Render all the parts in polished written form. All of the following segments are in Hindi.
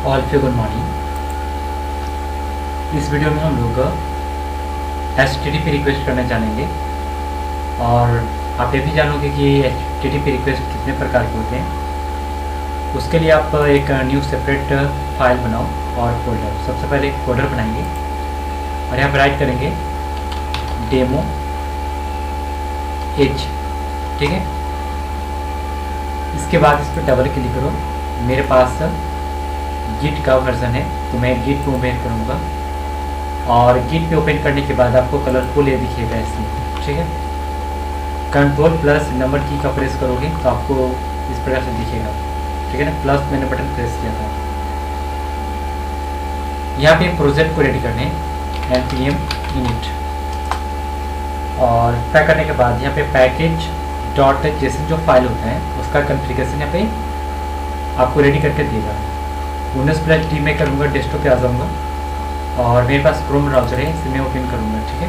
ऑल पे गुड मॉर्निंग। इस वीडियो में हम लोग HTTP रिक्वेस्ट करना जानेंगे और आप ये भी जानोगे कि HTTP रिक्वेस्ट कितने प्रकार के होते हैं। उसके लिए आप एक न्यू सेपरेट फाइल बनाओ और फोल्डर। सबसे पहले एक फोल्डर बनाएंगे और यहाँ पर राइट करेंगे डेमो एच, ठीक है। इसके बाद इस पर डबल क्लिक करो। मेरे पास गिट का वर्जन है तो मैं गिट को ओपन करूँगा और गिट पे ओपन करने के बाद आपको कलरफुल ये दिखेगा इसमें, ठीक है। कंट्रोल प्लस नंबर की का प्रेस करोगे तो आपको इस प्रकार से दिखेगा, ठीक है ना। प्लस मैंने बटन प्रेस किया था। यहाँ पे प्रोजेक्ट को रेडी करने npm init और क्या करने के बाद यहाँ पे पैकेज डॉट जेसन जो फाइल होता है उसका कॉन्फ़िगरेशन यहाँ पे आपको रेडी करके देगा। Windows+T में करूँगा, डेस्कटॉप पे आ जाऊँगा और मेरे पास क्रोम ब्राउज़र है, इसे मैं ओपन करूँगा, ठीक है।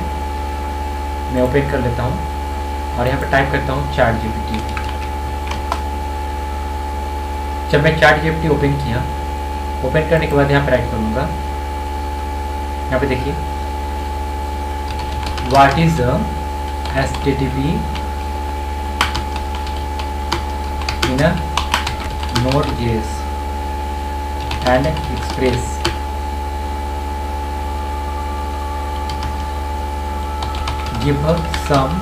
मैं ओपन कर लेता हूँ और यहाँ पे टाइप करता हूँ ChatGPT। जब मैं ChatGPT ओपन किया, ओपन करने के बाद यहाँ पे राइट करूँगा। यहाँ पे देखिए what is HTTP in Node.js and Express। Give some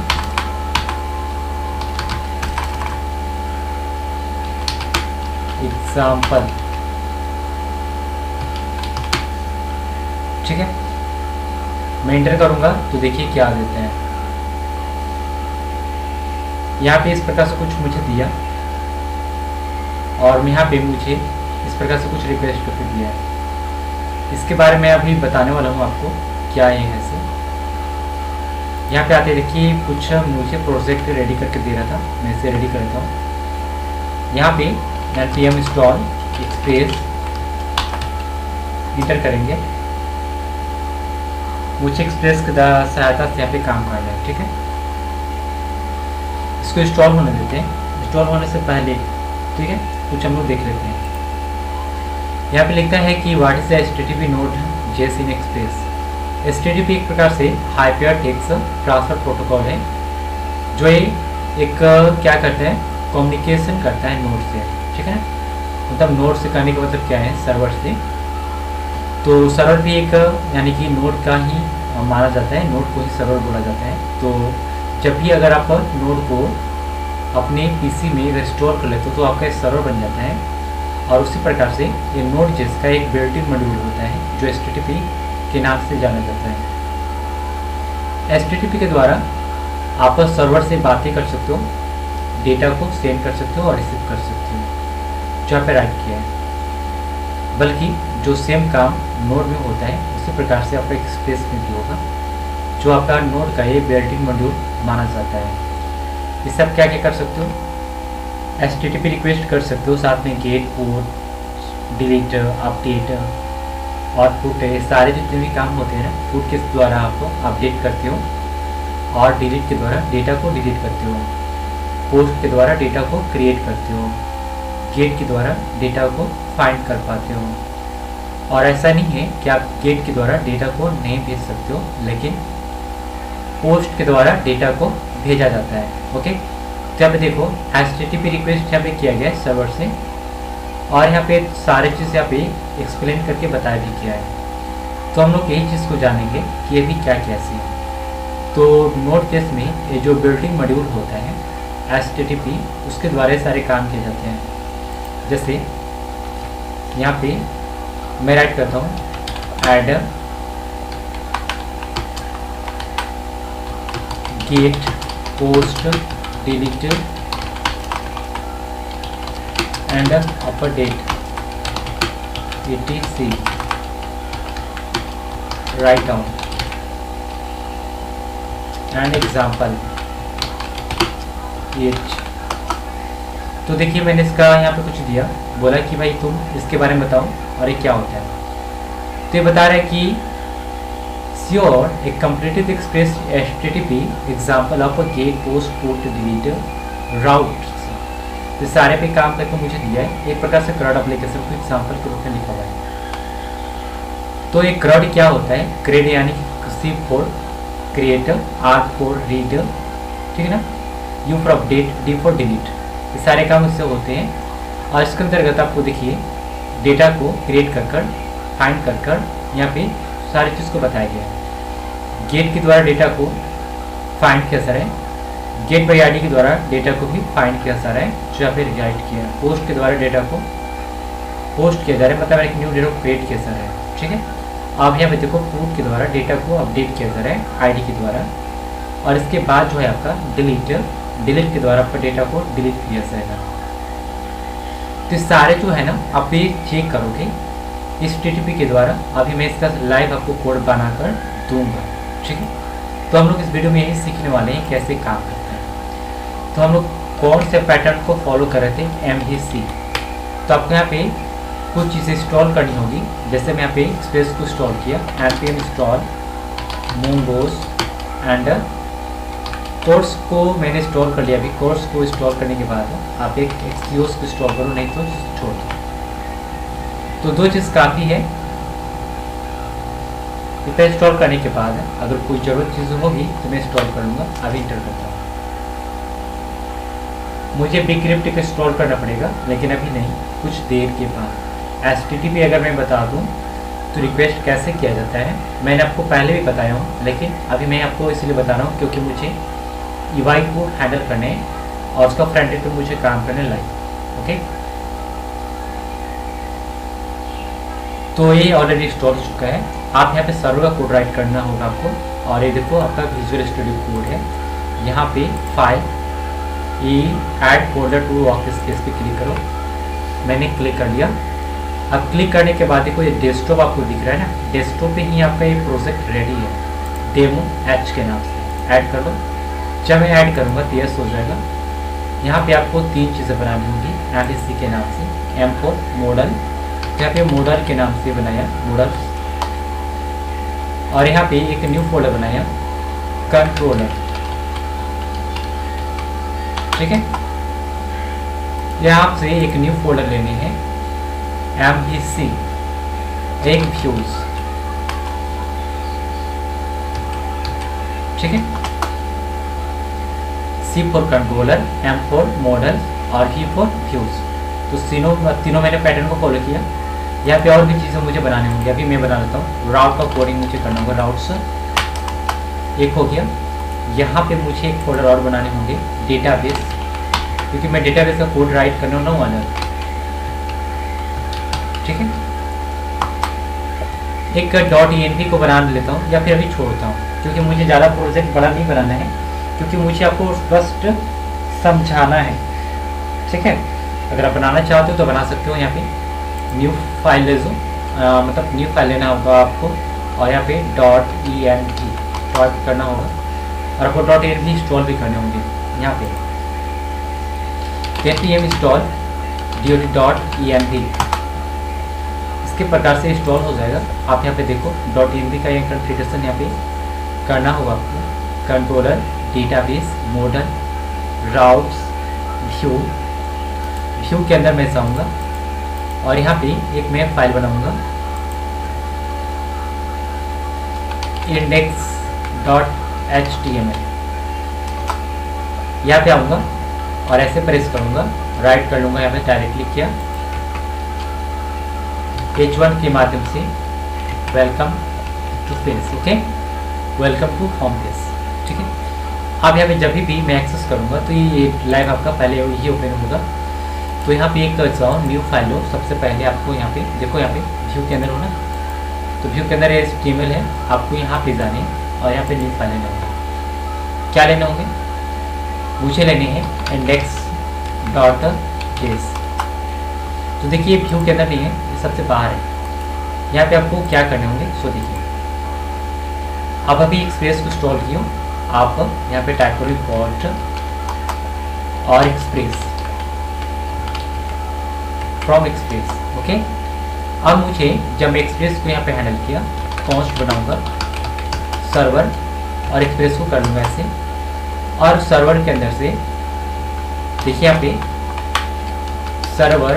example, ठीक है। मैं इंटर करूंगा तो देखिए क्या देते हैं। यहाँ पे इस प्रकार से कुछ मुझे दिया और यहाँ पे मुझे इस प्रकार से कुछ रिक्वेस्ट करके दिया है। इसके बारे में अभी बताने वाला हूँ आपको क्या है ऐसे। यहाँ पे आते देखिए कुछ मुझे प्रोजेक्ट रेडी करके दे रहा था, मैं इसे रेडी करता हूँ। यहाँ पे npm install express इंटर करेंगे। मुझे एक्सप्रेस की सहायता से यहाँ पे काम करना है, ठीक है। इसको इंस्टॉल होने देते हैं। इंस्टॉल होने से पहले, ठीक है, कुछ हम लोग देख लेते हैं। यहाँ पे लिखता है कि what is HTTP Node.js Inn Express. HTTP एक प्रकार से हाइपर टेक्स्ट ट्रांसफर प्रोटोकॉल है जो एक क्या करता है, कम्युनिकेशन करता है नोड से, ठीक है। मतलब नोड से करने का मतलब क्या है, सर्वर से। तो सर्वर भी एक यानी कि नोड का ही माना जाता है, नोड को ही सर्वर बोला जाता है। तो जब भी अगर आप नोड को अपने पीसी में इंस्टॉल कर लेते हो तो आपका एक सर्वर बन जाता है। और उसी प्रकार से ये Node.js का एक बिल्ट इन मॉड्यूल होता है जो HTTP के नाम से जाना जाता है। HTTP के द्वारा आप सर्वर से बातें कर सकते हो, डेटा को सेंड कर सकते हो और रिसीव कर सकते हो, जो आप राइट किया है। बल्कि जो सेम काम नोड में होता है उसी प्रकार से आपका एक्सप्रेस में भी होगा, जो आपका नोड का ये बिल्ट इन मॉड्यूल माना जाता है। इससे आप क्या क्या कर सकते हो, HTTP रिक्वेस्ट कर सकते हो, साथ में गेट, पुट, डिलीट, अपडेट और पुट, ये सारे जितने भी काम होते हैं ना, पुट के द्वारा आप अपडेट करते हो और डिलीट के द्वारा डेटा को डिलीट करते हो, पोस्ट के द्वारा डेटा को क्रिएट करते हो, गेट के द्वारा डेटा को फाइंड कर पाते हो। और ऐसा नहीं है कि आप गेट के द्वारा डेटा को नहीं भेज सकते हो, लेकिन पोस्ट के द्वारा डेटा को भेजा जाता है, ओके। तो यहाँ पे देखो HTTP रिक्वेस्ट यहाँ पे किया गया है सर्वर से और यहाँ पे सारे चीज़ यहाँ पे एक्सप्लेन करके बताया भी किया है। तो हम लोग यही चीज़ को जानेंगे कि ये भी क्या कैसे है। तो Node.js में ये जो बिल्डिंग मॉड्यूल होता है HTTP, उसके द्वारा सारे काम किए जाते हैं। जैसे यहाँ पे मैं राइट करता हूँ add get, post, delete and update etc write down and example H. तो देखिए मैंने इसका यहाँ पे कुछ दिया, बोला कि भाई तुम इसके बारे में बताओ और ये क्या होता है। तो ये बता रहा है कि sure a completed express HTTP example of get, post, put, delete, route. तो सारे पे काम करके मुझे दिया है, एक प्रकार से CRUD एप्लीकेशन को एग्जाम्पल के रूप में लिखा हुआ है। तो एक CRUD क्या होता है, CRUD यानी C for creator, R for reader, ठीक है ना, U for update, D for delete, ये सारे काम इससे होते हैं। और इसके अंतर्गत आपको देखिए डेटा को क्रिएट कर कर, फाइंड कर कर यहाँ पे सारी चीज़ को बताया गया है। गेट के द्वारा डेटा को फाइंड किया जा रहा है, गेट बाई आईडी के द्वारा डेटा को भी फाइंड किया जा रहा है जो यहाँ पे राइट किया है, पोस्ट के द्वारा डेटा को पोस्ट किया जा रहा है, मतलब एक न्यू डेटा को क्रिएट किया जा रहा है, ठीक है। अब यहाँ पे देखो पुट के द्वारा डेटा को अपडेट किया जा रहा है आईडी के द्वारा, और इसके बाद जो है आपका डिलीट के द्वारा आपका डेटा को डिलीट किया जाएगा। तो सारे जो है ना आप ये चेक करोगे इस HTTP के द्वारा। अभी मैं इसका लाइव आपको कोड बनाकर दूंगा, ठीक है। तो हम लोग इस वीडियो में यही सीखने वाले हैं कैसे काम करते हैं। तो हम लोग कौन से पैटर्न को फॉलो कर रहे थे, MVC। तो आपको यहाँ पे कुछ चीज़ें इंस्टॉल करनी होगी, जैसे मैं यहाँ पे एक्सप्रेस को इंस्टॉल किया, npm install mongoose and course को मैंने इंस्टॉल कर लिया। अभी कोर्स को इंस्टॉल करने के बाद आप एक एक्सक्यूज को इंस्टॉल करो, नहीं तो छोड़ दो। तो दो चीज़ काफ़ी है। इतना इंस्टॉल करने के बाद अगर कोई ज़रूरत चीज़ होगी तो मैं इंस्टॉल कर लूँगा। अभी इंटर करता हूँ। मुझे बिक्रिप्ट को इंस्टॉल करना पड़ेगा, लेकिन अभी नहीं, कुछ देर के बाद। HTTP अगर मैं बता दूँ तो रिक्वेस्ट कैसे किया जाता है मैंने आपको पहले भी बताया हूँ, लेकिन अभी मैं आपको इसलिए बता रहा हूँ क्योंकि मुझे UI को हैंडल करने और उसका फ्रंट एंड पे मुझे काम करने लाइक, ओके। तो ये ऑलरेडी इंस्टॉल हो चुका है। आप यहाँ पे सर्वर का कोड राइट करना होगा आपको, और ये देखो आपका विजुअल स्टूडियो कोड है। यहाँ पे file add folder to workspace पे क्लिक करो। मैंने क्लिक कर लिया। अब क्लिक करने के बाद देखो ये डेस्कटॉप आपको दिख रहा है ना, डेस्कटॉप पे ही आपका ये प्रोजेक्ट रेडी है, डेमो H के नाम से। ऐड कर लो। जब मैं ऐड करूँगा तो यस हो जाएगा। यहाँ पे आपको तीन चीज़ें बनानी होगी MVC के नाम से। M फॉर मॉडल, यहाँ पे मॉडल के नाम से बनाया मॉडल, और यहाँ पे एक न्यू फोल्डर बनाया कंट्रोलर, ठीक है। यहाँ से एक न्यू फोल्डर लेने हैं MVC एक व्यूज, ठीक है। C for controller, M for model और V फॉर व्यूज। तो तीनों मैंने पैटर्न को फॉलो किया। यहाँ पे और भी चीज़ें मुझे बनानी होंगी, अभी मैं बना लेता हूँ। राउट का कोडिंग मुझे करना होगा, राउट्स एक हो गया। यहाँ पे मुझे एक फोल्डर और बनाने होंगे डेटाबेस, क्योंकि मैं डेटाबेस का कोड राइट करने वाला हूँ, ठीक है। एक .env को बना लेता हूँ, या फिर अभी छोड़ता हूँ, क्योंकि मुझे ज़्यादा प्रोजेक्ट बड़ा नहीं बनाना है, क्योंकि मुझे आपको फर्स्ट समझाना है, ठीक है। अगर आप बनाना चाहते हो तो बना सकते हो। यहाँ पे न्यू फाइल ले लो, मतलब न्यू फाइल लेना होगा आपको, और यहाँ पे .env टाइप करना होगा, और आपको .env इंस्टॉल भी करने होंगे। यहाँ पे npm इंस्टॉल .env इसके प्रकार से इंस्टॉल हो जाएगा। आप यहाँ पे देखो .env का ये कॉन्फ़िगरेशन यहाँ पे करना होगा आपको। Controller, database, model, routes, view के अंदर मैं जाऊँगा, और यहाँ पे एक मैं फाइल बनाऊँगा index.html। यहाँ पे आऊँगा और ऐसे प्रेस करूँगा, राइट कर लूँगा, यहाँ पे डायरेक्टली किया H1 के माध्यम से welcome to page, okay, welcome to home page, ठीक है। अब यहाँ पे जब भी मैं एक्सेस करूँगा तो ये लाइव आपका पहले ये ओपन होगा। तो यहाँ पे एक जाओ, न्यू फाइल हो। सबसे पहले आपको यहाँ पे देखो, यहाँ पे व्यू के अंदर हो ना, तो व्यू के अंदर HTML है, आपको यहाँ पे जाने और यहाँ पे न्यू फाइल लेना होगा। क्या लेने होंगे, मुझे लेने हैं index.js। तो देखिए व्यू के अंदर नहीं है, ये सबसे बाहर है। यहाँ पे आपको क्या करने होंगे, सो देखिए आप अभी एक्सप्रेस को इंस्टॉल किए हो, आप यहाँ पे टाइप करो इम्पोर्ट और एक्सप्रेस फ्रॉम एक्सप्रेस, ओके। अब मुझे जब मैं एक्सप्रेस को यहाँ पे हैंडल किया, कॉन्स्ट बनाऊंगा सर्वर और एक्सप्रेस को कर लूँगा ऐसे, और सर्वर के अंदर से देखिए यहाँ पे सर्वर,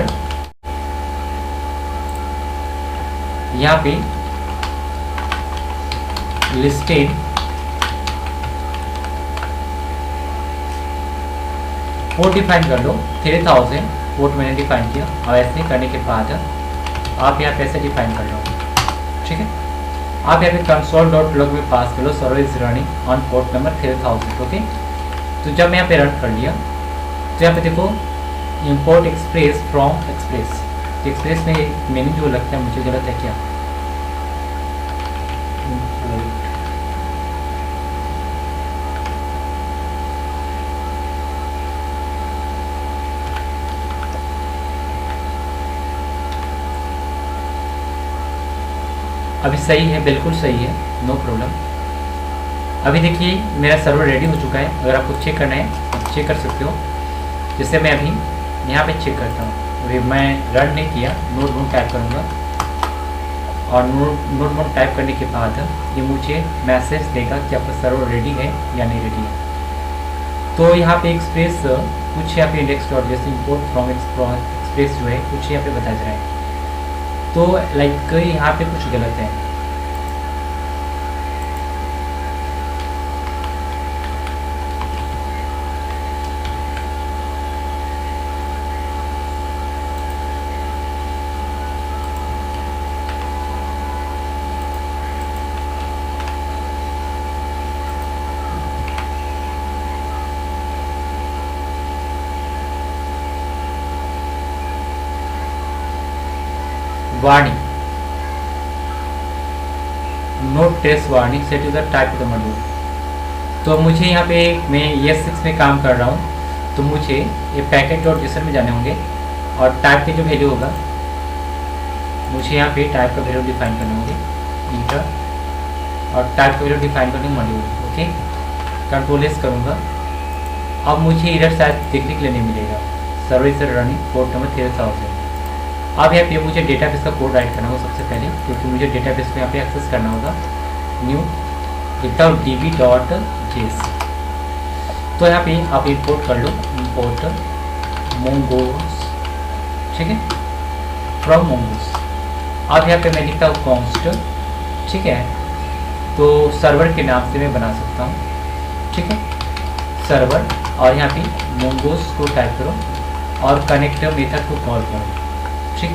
यहाँ पे लिस्टेड पोर्ट डिफाइन कर लो 3000 पोर्ट मैंने डिफाइन किया, और ऐसे करने के बाद आप यहाँ पे ऐसे डिफाइन कर लो। ठीक है, आप यहाँ पे console.log में पास कर लो server is running on port number 3000। Okay, तो जब मैं यहाँ पे रन कर लिया तो यहाँ पे देखो import express from express. Express में मीनिंग जो लगता है मुझे गलत है क्या, अभी सही है, बिल्कुल सही है, नो प्रॉब्लम। अभी देखिए मेरा सर्वर रेडी हो चुका है। अगर आपको चेक करना है आप चेक कर सकते हो। जैसे मैं अभी यहाँ पे चेक करता हूँ, अभी मैं रन नहीं किया, नोट मोड टाइप करूँगा, और नोट मोड टाइप करने के बाद ये मुझे मैसेज देगा कि आपका सर्वर रेडी है या नहीं रेडी है। तो यहाँ पे एक्सप्रेस कुछ यहाँ पे इंडेक्स डॉट जैसे इम्पोर्ट फ्रॉम एक्सप्रेस जो है कुछ यहाँ पे बता जा रहा है, तो लाइक यहाँ पे कुछ गलत है। Warning, note test warning set to the type of the module. तो मुझे यहाँ पे मैं ES6 में काम कर रहा हूँ, तो मुझे ये पैकेट डॉट जेसन में जाने होंगे, और टाइप के जो वैल्यू होगा मुझे यहाँ पे टाइप का वैल्यू डिफाइन करने होंगे, इंटर, और टाइप का वैल्यू डिफाइन करने मॉड्यूल। ओके, कंट्रोल एस करूँगा। अब मुझे इधर शायद देखने के लिए नहीं मिलेगा, server is running port number 3000। अब यहाँ पे मुझे डेटाबेस का कोड राइट करना होगा सबसे पहले, क्योंकि मुझे डेटाबेस को यहाँ पे एक्सेस करना होगा। न्यू लिखता हूँ db.js। तो यहाँ पे आप इंपोर्ट कर लो, इंपोर्ट mongoose, ठीक है, फ्रॉम mongoose। अब यहाँ पे मैं लिखता हूँ कॉन्स्ट, ठीक है, तो सर्वर के नाम से मैं बना सकता हूँ, ठीक है, सर्वर, और यहाँ पे mongoose को टाइप करो और कनेक्ट मेथड को कॉल करो। ठीक,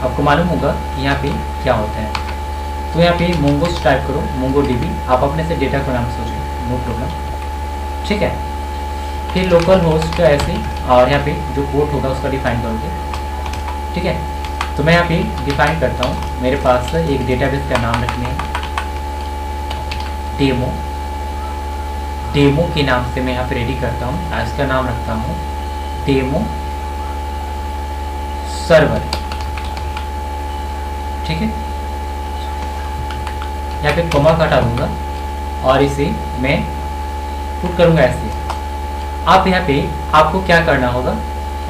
आपको मालूम होगा यहाँ पे क्या होता है। तो यहाँ पे mongoose टाइप करो, mongodb, आप अपने से डेटा को नाम सोचो, नो प्रॉब्लम। ठीक है, फिर लोकल होस्ट ऐसे, और यहाँ पे जो पोर्ट होगा उसका डिफाइन करोगे। ठीक है, तो मैं यहाँ पे डिफाइन करता हूँ, मेरे पास एक डेटाबेस का नाम रखने हैं डेमो, डेमो के नाम से मैं यहाँ पे रेडी करता हूँ। इसका नाम रखता हूँ डेमो सर्वर। ठीक है, यहाँ पे कोमा का हटा दूंगा और इसे मैं पुट करूंगा ऐसे। आप यहाँ पे आपको क्या करना होगा,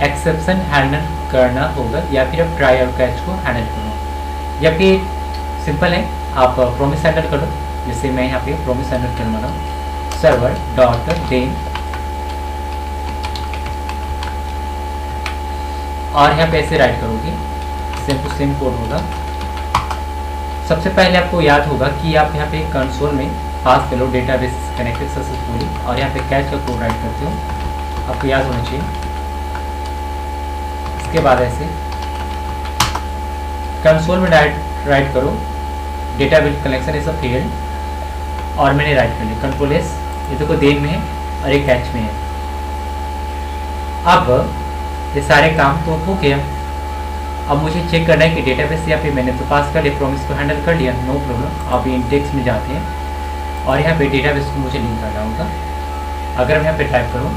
एक्सेप्शन हैंडल करना होगा, या फिर आप ट्राई और कैच को हैंडल करो, या फिर सिंपल है आप प्रोमिस हैंडल करो। जैसे मैं यहाँ पे प्रोमिस हैंडल करने वाला हूँ, सर्वर डॉट देन, और यहाँ पे ऐसे राइट करोगे, सेम टू सेम कोड होगा। सबसे पहले आपको याद होगा कि आप यहाँ पे कंसोल में पास कर लो डेटाबेस कनेक्टेड सक्सेसफुली, और यहाँ पे कैच का कोड राइट करते हो, आपको याद होना चाहिए। इसके बाद ऐसे कंसोल में राइट करो database connection is a failed, और मैंने राइट कर लिया कंट्रोल एस, ये देखो देन में है और एक कैच में है। अब ये सारे काम तो हो गया। अब मुझे चेक करना है कि डेटाबेस यहाँ पे मैंने तो पास कर लिया, प्रॉमिस को हैंडल कर लिया, नो प्रॉब्लम। आप इंडेक्स में जाते हैं और यहाँ पे डेटाबेस को मुझे लिंक करना होगा। अगर मैं यहाँ पे टाइप करूँ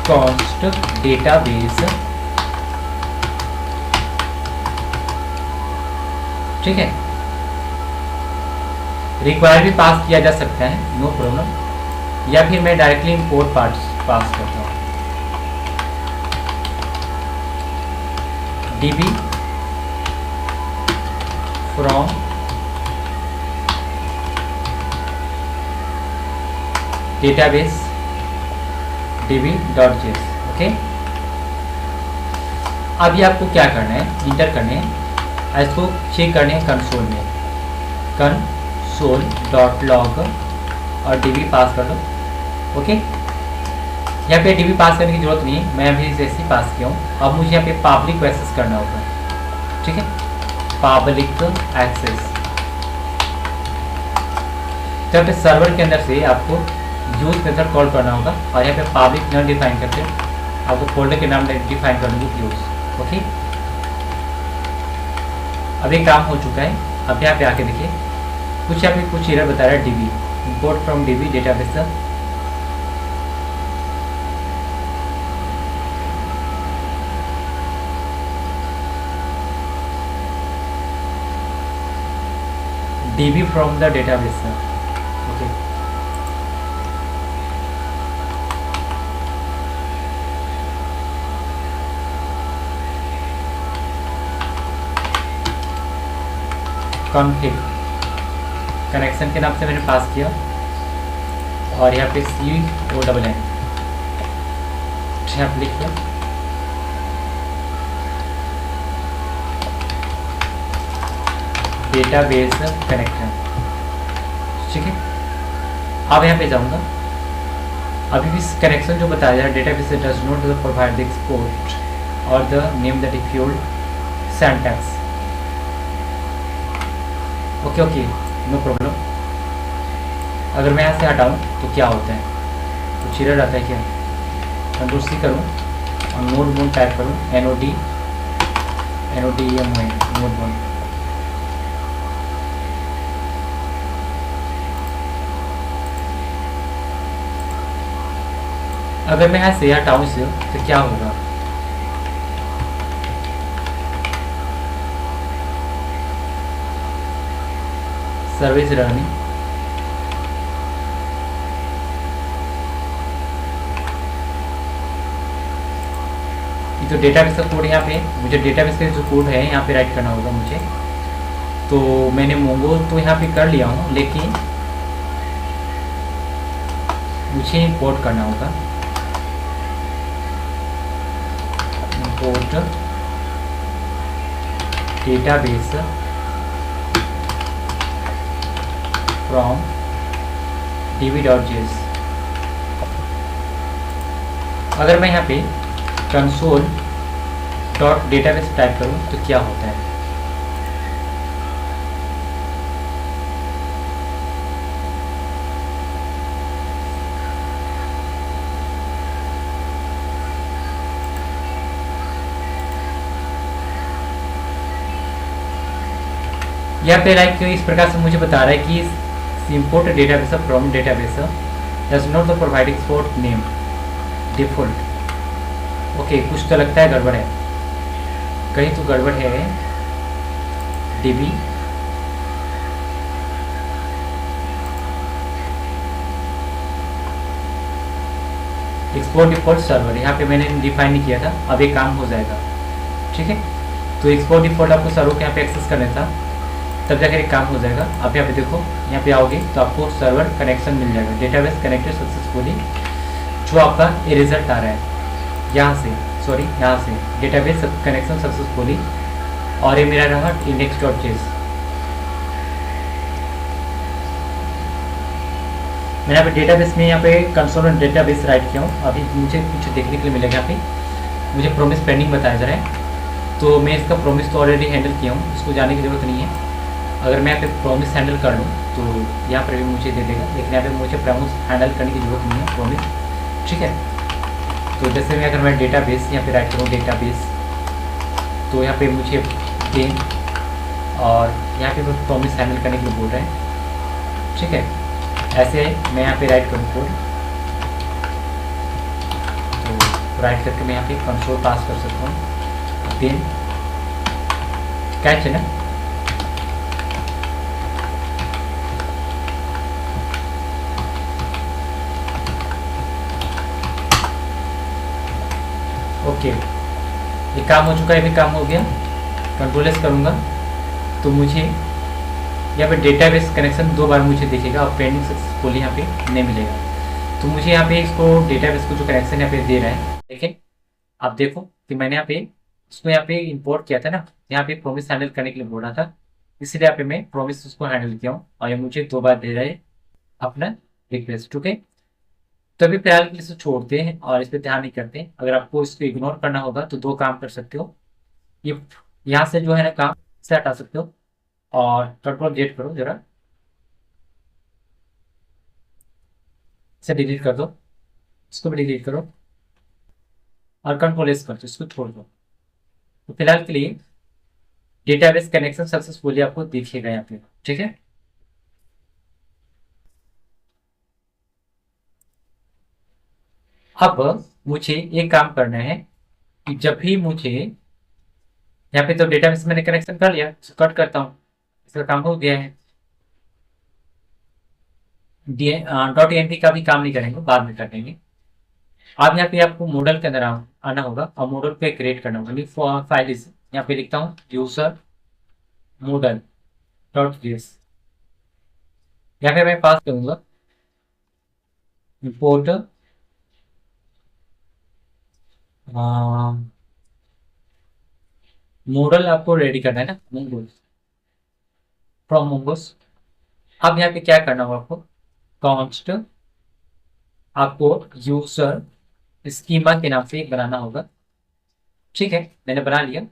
कॉन्स्ट डेटाबेस, ठीक है, रिक्वायर भी पास किया जा सकता है, नो प्रॉब्लम, या फिर मैं डायरेक्टली इंपोर्ट पास करता हूँ db from database db.js। Okay, अभी आपको क्या करना है, इंटर करने हैं इसको चेक करने हैं कंसोल में, कंसोल डॉट लॉग और डीबी पास कर दो। ओके, यहाँ पे डीबी पास करने की जरूरत नहीं है, मैं अभी जैसे ही पास किया हूँ। अब मुझे यहाँ पे पब्लिक एक्सेस करना होगा, ठीक है, पब्लिक एक्सेस। तो यहाँ पे सर्वर के अंदर से आपको यूज मेथड कॉल करना होगा और यहाँ पे पब्लिक न डिफाइन करके आपको फोल्डर के नाम डिफाइन कर दूँगी यूज। ओके, अभी काम हो चुका है। अब यहाँ पे आके देखिए कुछ यहाँ पे कुछ एरर बता रहा है, dB import from dB database. DB from the database, sir. Okay. config connection के नाम से मैंने पास किया और यहाँ पे CONN लिख किया। डेटाबेस कनेक्शन, ठीक है। अब यहाँ पे जाऊँगा, अभी भी कनेक्शन जो बताया जा रहा है database does not provide the export और the name the default syntax. Okay okay, no problem. अगर मैं यहाँ से हटाऊँ तो क्या होता है, कुछ एरर आता है क्या? कंट्रोल C करूँ और नोड वन टाइप करूँ, NODEMON नोड वन। अगर मैं यहाँ से हटाऊँ इसे तो क्या होगा? सर्विस रनिंग, तो डेटाबेस का कोड यहाँ पे मुझे डेटाबेस का जो कोड है यहाँ पे राइट करना होगा मुझे। तो मैंने मोंगो तो यहाँ पे कर लिया हूँ, लेकिन मुझे इंपोर्ट करना होगा। Import database from db.js। अगर मैं यहाँ पे कंसोल डॉट डेटाबेस टाइप करूँ तो क्या होता है? यहाँ पे लाइक इस प्रकार से मुझे बता रहा है कि import database from database does not the provide export name default. Okay, कुछ तो लगता है गड़बड़ है, कहीं तो गड़बड़ है। DB एक्सपोर्ट डिफॉल्ट सर्वर, यहाँ पे मैंने डिफाइन नहीं किया था, अब ये काम हो जाएगा, ठीक है। तो एक्सपोर्ट डिफॉल्ट आपको सर्वर के यहाँ पे एक्सेस करना था, तब जाकर एक काम हो जाएगा। आप यहाँ पे देखो, यहाँ पे आओगे तो आपको सर्वर कनेक्शन मिल जाएगा, डेटाबेस कनेक्टेड सक्सेसफुली, जो आपका ये रिजल्ट आ रहा है यहाँ से, सॉरी यहाँ से डेटाबेस कनेक्शन सक्सेसफुली, और ये मेरा रहा index.js। मैंने यहाँ पे डेटाबेस में यहाँ पे कंसोल और डेटाबेस राइट किया हूँ। अभी मुझे कुछ देखने के लिए मिलेगा, यहाँ पे मुझे प्रोमिस पेंडिंग बताया जा रहा है, तो मैं इसका प्रोमिस तो ऑलरेडी हैंडल किया हूँ, इसको जाने की जरूरत नहीं है। अगर मैं यहाँ पे प्रोमिस हैंडल कर लूँ तो यहाँ पर भी मुझे दे देगा, लेकिन यहाँ पे मुझे प्रोमिस हैंडल करने की जरूरत नहीं है, प्रोमिस, ठीक है। तो जैसे मैं अगर मैं डेटाबेस यहाँ पे राइट करूँ डेटाबेस, तो यहाँ पे मुझे दें और यहाँ पे प्रोमिस हैंडल करने के लिए बोल रहे हैं, ठीक है। ऐसे मैं यहाँ पे राइट करूँ कोड, तो राइट करके मैं यहाँ पे कंसोल पास कर सकता हूँ, देन कैच है ना। ओके, ये काम हो चुका है, भी काम हो गया। कंट्रोल एस करूँगा तो मुझे यहाँ पे डेटाबेस कनेक्शन 2 बार मुझे दिखेगा और पेंडिंग सक्सेसफुल यहाँ पे नहीं मिलेगा। तो मुझे यहाँ पे इसको डेटाबेस को जो कनेक्शन यहाँ पे दे रहा है, लेकिन आप देखो कि मैंने यहाँ पे उसको यहाँ पे इंपोर्ट किया था ना, यहाँ पे प्रोमिस हैंडल करने के लिए बोला था, इसलिए यहाँ पे मैं प्रोमिस उसको हैंडल किया हूँ और ये मुझे 2 बार दे रहा है अपना रिक्वेस्ट। ओके, तो अभी फिलहाल के लिए इसे छोड़ते हैं और इस पर ध्यान नहीं करते। अगर आपको इसको इग्नोर करना होगा तो 2 काम कर सकते हो, ये यहाँ से जो है ना काम से हटा सकते हो और कंट्रोल जेड करो जरा, इसे डिलीट कर दो, इसको भी डिलीट करो और कंट्रोल एस कर दो, इसको छोड़ दो। तो फिलहाल के लिए डेटाबेस कनेक्शन सक्सेसफुली आपको दिखेगा यहाँ पे, ठीक है। अब मुझे एक काम करना है कि जब भी मुझे यहाँ पे, तो डेटाबेस मैंने कनेक्शन कर लिया, इसको कट करता हूँ, इसका काम हो गया है। डॉट एन का भी काम नहीं करेंगे, बाद में कर देंगे। अब यहाँ पे आपको मॉडल के अंदर आना होगा और मॉडल पे क्रिएट करना होगा। फाइल यहाँ पे लिखता हूँ यूजर मॉडल डॉट जेएस, यहाँ पे मैं पास करूंगा इंपोर्ट मॉडल, आपको रेडी करना है ना मंगोस, फ्रॉम मंगोस। अब यहाँ पे क्या करना होगा आपको, कॉन्स्ट आपको यूजर स्कीमा के नाम से एक बनाना होगा, ठीक है। मैंने बना लिया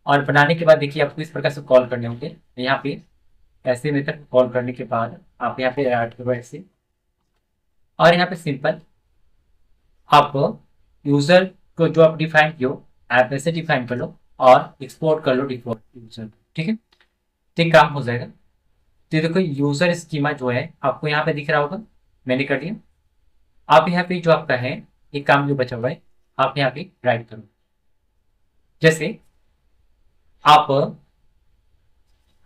और बनाने के बाद देखिए आपको इस प्रकार से कॉल करने होंगे यहाँ पे। ऐसे मेथड कॉल करने के बाद आप यहाँ पे ऐड करो ऐसे, और यहाँ पे सिंपल आप यूजर को जो आप डिफाइन किया आप ऐसे डिफाइन कर लो और एक्सपोर्ट कर लो डिफॉल्ट यूजर, ठीक है। तो ये काम हो जाएगा। तो ये देखो यूजर स्कीमा जो है आपको यहाँ पे दिख रहा होगा, मैंने कर दिया। आप यहाँ पे जो आपका है ये काम जो बचा हुआ है आप यहाँ पे राइट करो। जैसे आप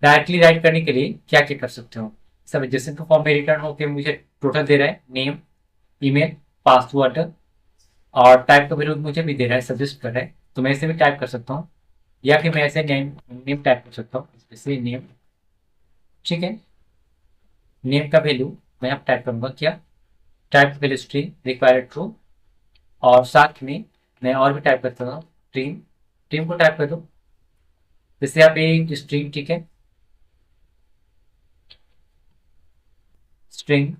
डायरेक्टली राइट करने के लिए क्या क्या कर सकते हो, सब जैसे तो फॉर्म में रिटर्न होकर मुझे टोटल दे रहा है, नेम, ईमेल, पासवर्ड और टाइप का वैल्यू मुझे भी दे रहा है, सजेस्ट कर रहा है, तो मैं ऐसे भी टाइप कर सकता हूँ या फिर मैं ऐसे नेम नेम टाइप कर सकता हूँ, जैसे नेम, ठीक है। नेम का वैल्यू मैं यहाँ टाइप करूंगा क्या, type value string required true, और साथ में मैं और भी टाइप करता हूँ स्ट्रिंग, स्ट्रिंग को टाइप कर दो जैसे आप एक स्ट्रिंग, ठीक है, स्ट्रिंग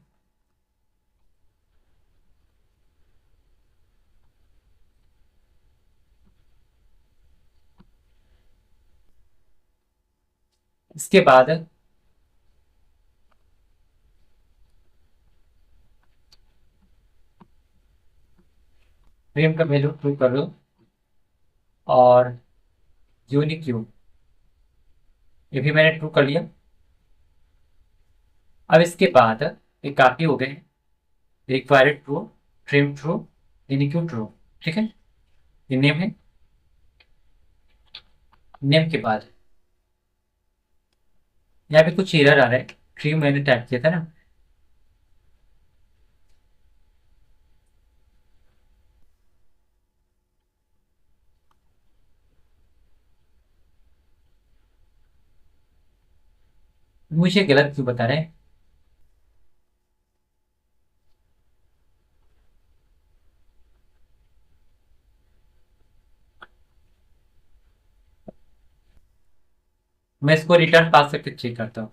इसके बाद नेम का वैल्यू ट्रू कर लो और यूनिक यू, ये भी मैंने ट्रू कर लिया। अब इसके बाद ये काफी हो गए, required true, trim true, unique true, ठीक है। ये नेम है, नेम के बाद यहाँ पे कुछ एरर आ रहा है, ट्रिम मैंने टाइप किया था ना, मुझे गलत क्यों बता रहे हैं। मैं इसको रिटर्न पास करके चेक करता हूँ,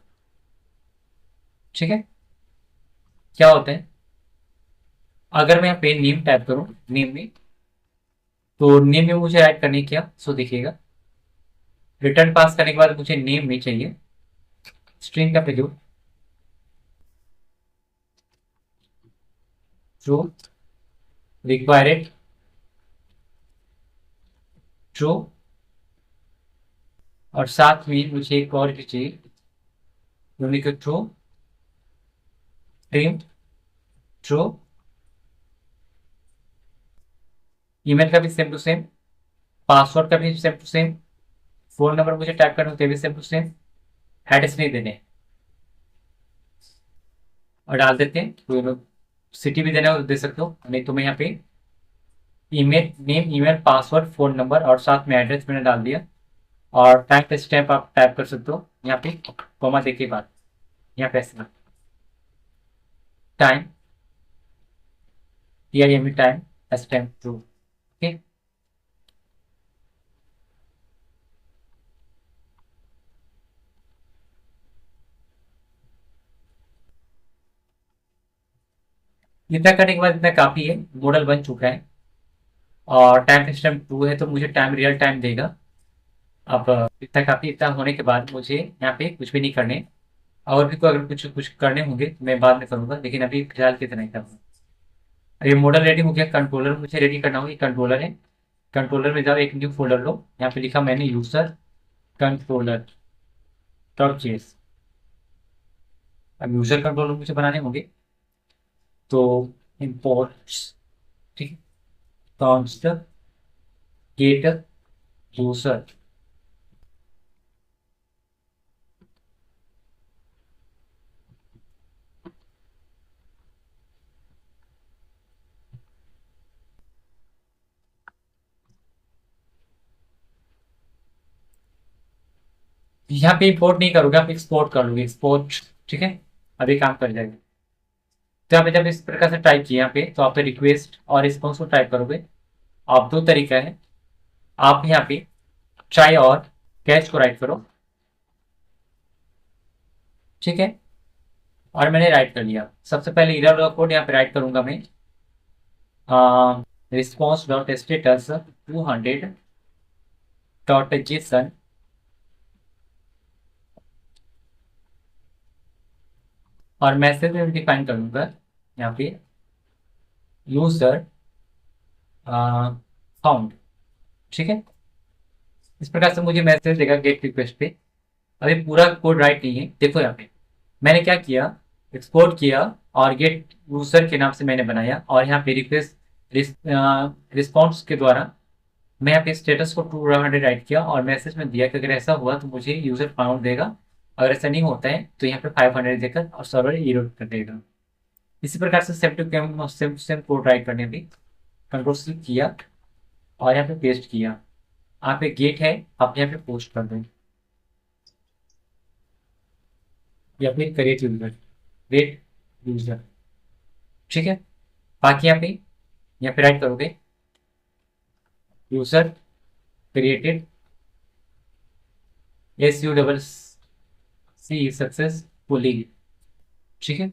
ठीक है। क्या होता है अगर मैं यहाँ पे नेम टाइप करूँ, नेम में, तो नेम में मुझे ऐड करने क्या सो दिखेगा, रिटर्न पास करने के बाद मुझे नेम में चाहिए स्ट्रिंग का वैल्यू ट्रू, रिक्वायर्ड ट्रू, और साथ में मुझे एक और भी चाहिए unique true, trim true, email का भी सेम टू सेम, पासवर्ड का भी same to same, phone number मुझे टाइप करना होता है भी सेम टू सेम, एड्रेस नहीं देने और डाल देते हैं, तो सिटी भी देना हो तो दे सकते हो, नहीं तो मैं यहाँ पे email name, email, password, phone number और साथ में एड्रेस मैंने डाल दिया। और टाइम का स्टैम्प आप टाइप कर सकते हो यहाँ पे कॉमा दे के बाद, यहाँ पे ऐसे time, T I am time, stamp true, okay. इतना करने के बाद इतना काफ़ी है, मॉडल बन चुका है और टाइम स्टैम्प 2 है तो मुझे टाइम रियल टाइम देगा। अब इतना काफ़ी, इतना होने के बाद मुझे यहाँ पे कुछ भी नहीं करने, और भी कोई अगर कुछ कुछ करने होंगे तो मैं बाद में करूँगा, लेकिन अभी फिलहाल कितना ही करूँगा। ये मॉडल रेडी हो गया। कंट्रोलर मुझे रेडी करना होगा, कंट्रोलर है। कंट्रोलर में जाओ, एक न्यू फोल्डर लो, यहाँ पे लिखा मैंने यूजर कंट्रोलर डॉट जेएस। अब यूजर कंट्रोलर मुझे बनाने होंगे तो इम्पोर्ट, ठीक है, कॉन्स्ट गेट यूजर। यहाँ पे इंपोर्ट नहीं करोगे आप, एक्सपोर्ट कर लोगे, एक्सपोर्ट, ठीक है, अभी काम कर जाएगा। तो यहाँ पे जब इस प्रकार से टाइप किया यहाँ पे, तो आप पे रिक्वेस्ट और रिस्पॉन्स को टाइप करोगे। आप दो तरीका है, आप यहाँ पे ट्राई और कैच को राइट करो, ठीक है, और मैंने राइट कर लिया। सबसे पहले इरर कोड यहाँ पे राइट करूंगा मैं, response dot status 200 dot JSON, और मैसेज में डिफाइन करूंगा यहाँ पे यूजर फाउंड, ठीक है। इस प्रकार से मुझे मैसेज देगा गेट रिक्वेस्ट पे। अभी पूरा कोड राइट नहीं है, देखो यहाँ पे मैंने क्या किया, एक्सपोर्ट किया और गेट यूजर के नाम से मैंने बनाया, और यहाँ पे रिक्वेस्ट रिस्पॉन्स के द्वारा मैं यहाँ पे स्टेटस को 200 राइट किया और मैसेज में दिया कि अगर ऐसा हुआ तो मुझे यूजर फाउंड देगा, अगर ऐसा नहीं होता है तो यहाँ पे 500 देकर और सर्वर एरर कर देगा। इसी प्रकार से same to same same code write करने भी कंट्रोल सी किया और यहाँ पे पेस्ट किया। यहाँ पे गेट है, आप यहाँ पे पोस्ट कर दें या फिर क्रिएट यूजर, क्रिएट यूजर, ठीक है। बाकी यहाँ पे राइट करोगे यूजर क्रिएटेड SUCC सक्सेसफुली, ठीक है।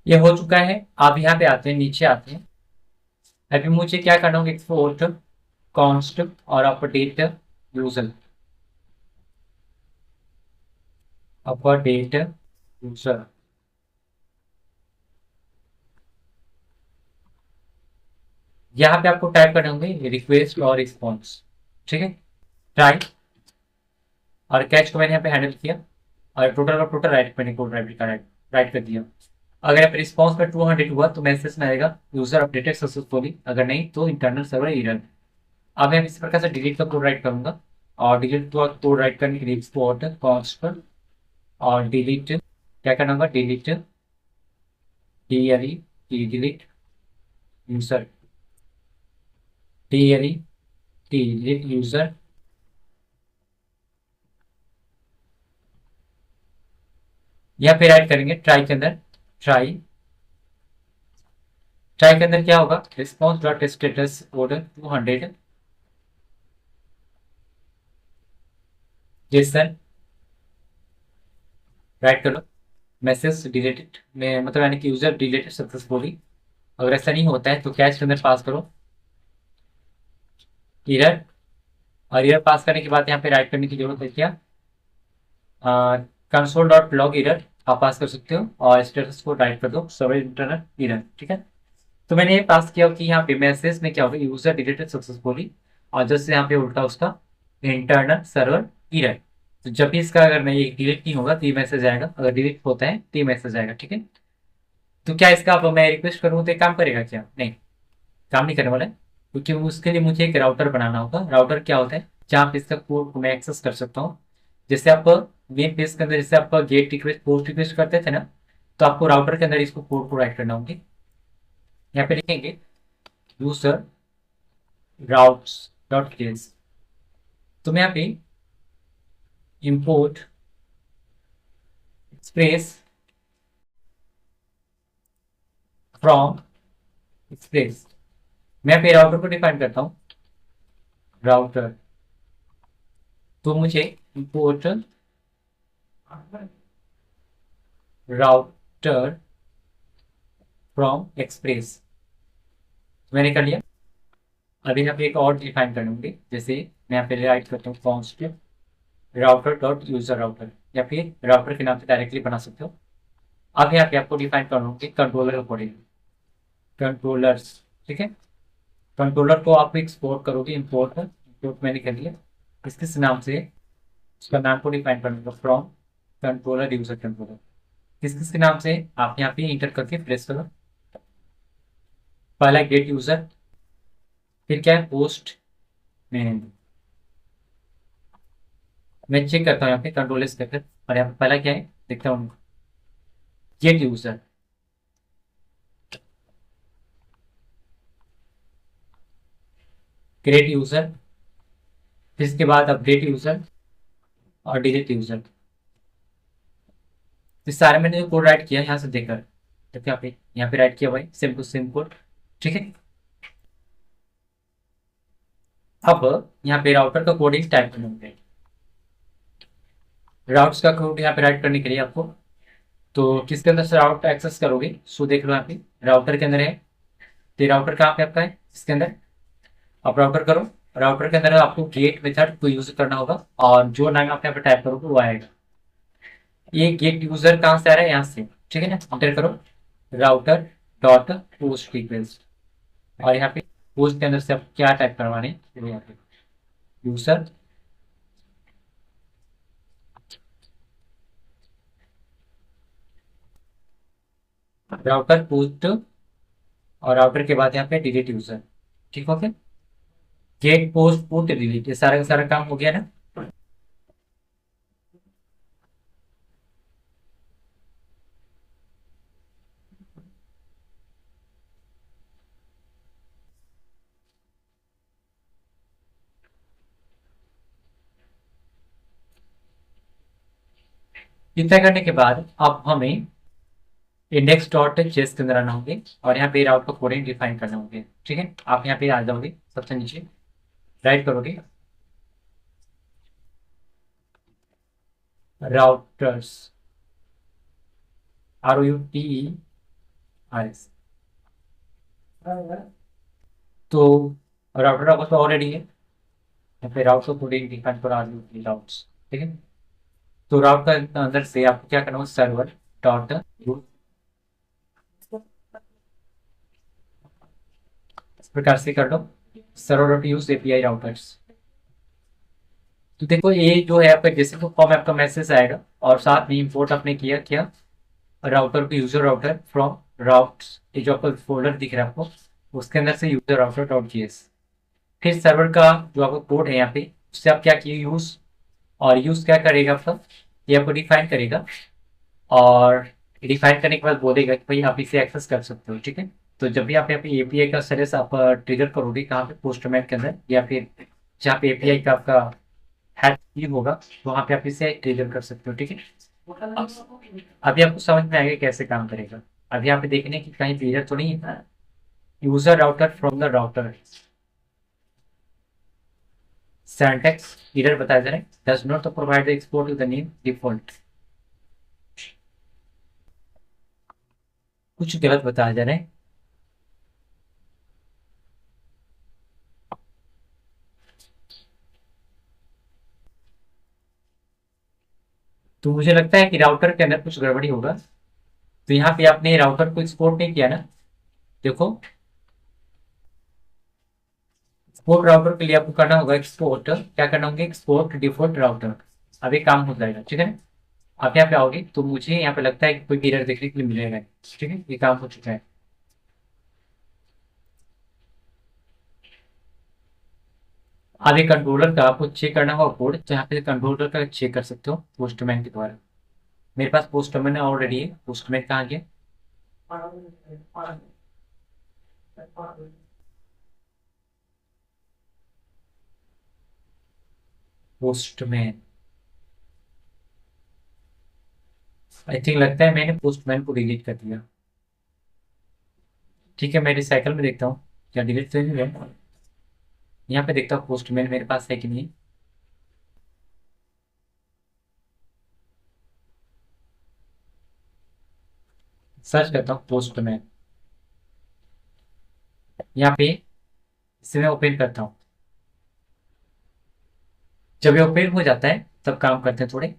ये हो चुका है। आप यहाँ पे आते हैं, नीचे आते हैं। अभी मुझे क्या करना होगा, एक्सपोर्ट कॉन्स्ट और अपडेट यूजर, अपडेट यूजर, यहाँ पे आपको टाइप करने होंगे रिक्वेस्ट और रिस्पॉन्स, ठीक है। ट्राई और कैच को मैंने यहाँ पे हैंडल किया और टोटल का टोटल राइट मैंने कोड राइट कर दिया। अगर यहाँ पे रिस्पॉन्स में 200 हुआ तो मैसेज में आएगा यूजर अपडेटेड सक्सेसफुली, अगर नहीं तो इंटरनल सर्वर एरर। अब मैं इस प्रकार से डिलीट का कोड राइट करूंगा, और डिलीट कोड राइट करने के लिए एक्सपोर्ट कॉन्स्ट पर और डिलीट क्या करना होगा, delete delete user, delete user. यहाँ पे राइट करेंगे ट्राई के अंदर, ट्राई ट्राई के अंदर क्या होगा, response dot status order 200 Jason, right कर लो। मैसेज डिलीटेड में मतलब यानी कि यूजर डिलीटेड सक्सेसफुली, अगर ऐसा नहीं होता है तो कैच के अंदर पास करो एरर, और एरर पास करने के बाद यहाँ पे राइट करने की जरूरत है क्या, कंसोल डॉट लॉग एरर आप पास कर सकते हो और स्टेटस को राइट कर दो सर्वर इंटरनल एरर, ठीक है। तो मैंने ये पास किया कि यहाँ पे मैसेज में क्या होगा, यूजर डिलीटेड सक्सेसफुली, और जैसे यहाँ पे उल्टा उसका इंटरनल सर्वर एरर। तो जब भी इसका अगर नहीं डिलीट नहीं होगा तो ये मैसेज आएगा, अगर डिलीट होता है तो ये मैसेज आएगा, ठीक है। तो क्या इसका अब मैं रिक्वेस्ट करूँ तो ये काम करेगा क्या, नहीं, काम नहीं करने वाला है, क्योंकि उसके लिए मुझे एक राउटर बनाना होगा। राउटर क्या होता है, जहाँ पे इसका कोड को मैं एक्सेस कर सकता हूँ। जैसे आप मेन पेज के अंदर जैसे आप गेट रिक्वेस्ट पोस्ट रिक्वेस्ट करते थे ना, तो आपको राउटर के अंदर इसको कोड को राइट करना होगी। यहाँ पे लिखेंगे यूजर राउट्स डॉट केस, तो मैं यहाँ पे इंपोर्ट एक्सप्रेस फ्रॉम एक्सप्रेस, मैं पे राउटर को डिफाइन करता हूँ राउटर, तो मुझे इंपोर्ट राउटर फ्रॉम एक्सप्रेस मैंने कर लिया। अभी यहाँ पे एक और डिफाइन कर लूंगी, जैसे मैं यहाँ पे राइट करता हूँ const router dot user router, या फिर राउटर के नाम से डायरेक्टली बना सकते हो। अब यहाँ पे आपको डिफाइन कर लूंगी कंट्रोलर अकॉर्डिंग कंट्रोलर्स। ठीक है, कंट्रोलर को आप एक्सपोर्ट करोगे, इंपोर्ट मैंने कर लिया। इस किस नाम से, उसका नाम को डिफाइन कर लूंगा फ्रॉम कंट्रोलर यूजर कंट्रोलर। किस किस के नाम से आप यहाँ पे इंटर करके प्रेस करो। पहला गेट यूजर, फिर क्या है पोस्ट मैन। मैं चेक करता हूँ यहाँ पे कंट्रोल से करके, और यहाँ पे पहला क्या है देखता हूँ, गेट यूजर। क्रिएट यूजर, फिर इसके बाद अपडेट यूजर और डिलीट यूजर। तो सारे मैंने जो कोड राइट किया यहाँ से देखकर, तो क्या पे यहाँ पे राइट किया भाई सेम टू सेम कोड। ठीक है, अब यहाँ पे राउटर का कोडिंग टाइप करेंगे। राउट्स का कोड यहाँ पे राइट करने के लिए आपको, तो किसके अंदर से राउट एक्सेस करोगे, सो देख लो यहाँ पे राउटर के अंदर है। तो राउटर कहाँ पे आपका है, इसके अंदर आप राउटर करो। राउटर के अंदर आपको गेट मेथड को यूज करना होगा, और जो नाम आप यहाँ पे टाइप करोगे वो आएगा। ये गेट यूजर कहाँ से आ रहा है, यहाँ से। ठीक है ना, एंटर करो राउटर डॉट पोस्ट रिक्वेस्ट, और यहाँ पे पोस्ट के अंदर से आप क्या टाइप करवाने हैं, यहाँ पे यूजर राउटर पोस्ट, और राउटर के बाद यहाँ पे डिलीट यूजर। ठीक हो गया, गेट पोस्ट पुट डिलीट, ये सारा का सारा काम हो गया ना। इतना करने के बाद अब हमें इंडेक्स डॉट जेस के अंदर आना होंगे, और यहाँ पे राउट का कोडिंग डिफाइन करना होंगे। ठीक है, आप यहाँ पे आ जाओगे, सबसे नीचे राइट करोगे राउटर्स, ROUTERS। तो राउटर आपका तो ऑलरेडी है, यहाँ पे राउट का कोडिंग डिफाइन करो राउट्स। ठीक है, तो राउट का अंदर से आपको क्या करना होगा, सर्वर डॉट इस प्रकार से कर लो, server dot use API routers. तो देखो ये जो है आपका जैसे तो फॉर्म आपका मैसेज आएगा, और साथ में इंपोर्ट आपने किया क्या, राउटर को यूजर राउटर फ्रॉम राउट्स, ये जो आपका फोल्डर दिख रहा है आपको, उसके अंदर से यूजर राउटर डॉट जीएस। फिर सर्वर का जो आपका कोड है यहाँ पे, उससे आप क्या किए यूज, और यूज क्या करेगा आपका, ये आपको डिफाइन करेगा, और डिफाइन करने के बाद बोलेगा कि भाई आप इसे एक्सेस कर सकते हो। ठीक है, तो जब भी आप यहाँ पे एपीआई का सर्विस आप ट्रिगर करोगे कहाँ पे, पोस्टमैन के अंदर, या फिर जहाँ पे एपीआई का आपका हैक होगा वहाँ पे आप इसे ट्रिगर कर सकते हो। ठीक है, अभी आपको समझ में आएगा कैसे काम करेगा। अभी यहाँ पे देखने की कहीं एरर तो नहीं है, user router from the router syntax error बताया जा रहा है, does not provide the export to the name default, कुछ गलत बताया जा रहा है। तो मुझे लगता है कि राउटर के अंदर कुछ गड़बड़ी होगा। तो यहाँ पे आपने राउटर को एक्सपोर्ट नहीं किया ना, देखो एक्सपोर्ट राउटर के लिए आपको करना होगा एक्सपोर्ट, क्या करना होगा, एक्सपोर्ट डिफॉल्ट राउटर। अभी काम हो जाएगा। ठीक है ना, आप यहाँ पे आओगे तो मुझे यहाँ पे लगता है कि कोई एरर देखने के लिए मिलेगा। ठीक है, ये काम हो चुका है। अब ये कंट्रोलर का आपको चेक करना होगा कोड, जहाँ पे कंट्रोलर का चेक कर सकते हो पोस्टमैन के द्वारा। मेरे पास पोस्टमैन ऑलरेडी है, पोस्टमैन कहाँ गया, पोस्टमैन। आई थिंक लगता है मैंने पोस्टमैन को डिलीट कर दिया। ठीक है, मैं रिसाइकल में देखता हूँ क्या डिलीट तो नहीं हुआ। यहाँ पे देखता हूँ पोस्टमैन मेरे पास है कि नहीं। सर्च करता हूँ पोस्टमैन, यहाँ पे इसे मैं ओपन करता हूँ। जब ये ओपन हो जाता है तब काम करते हैं थोड़े।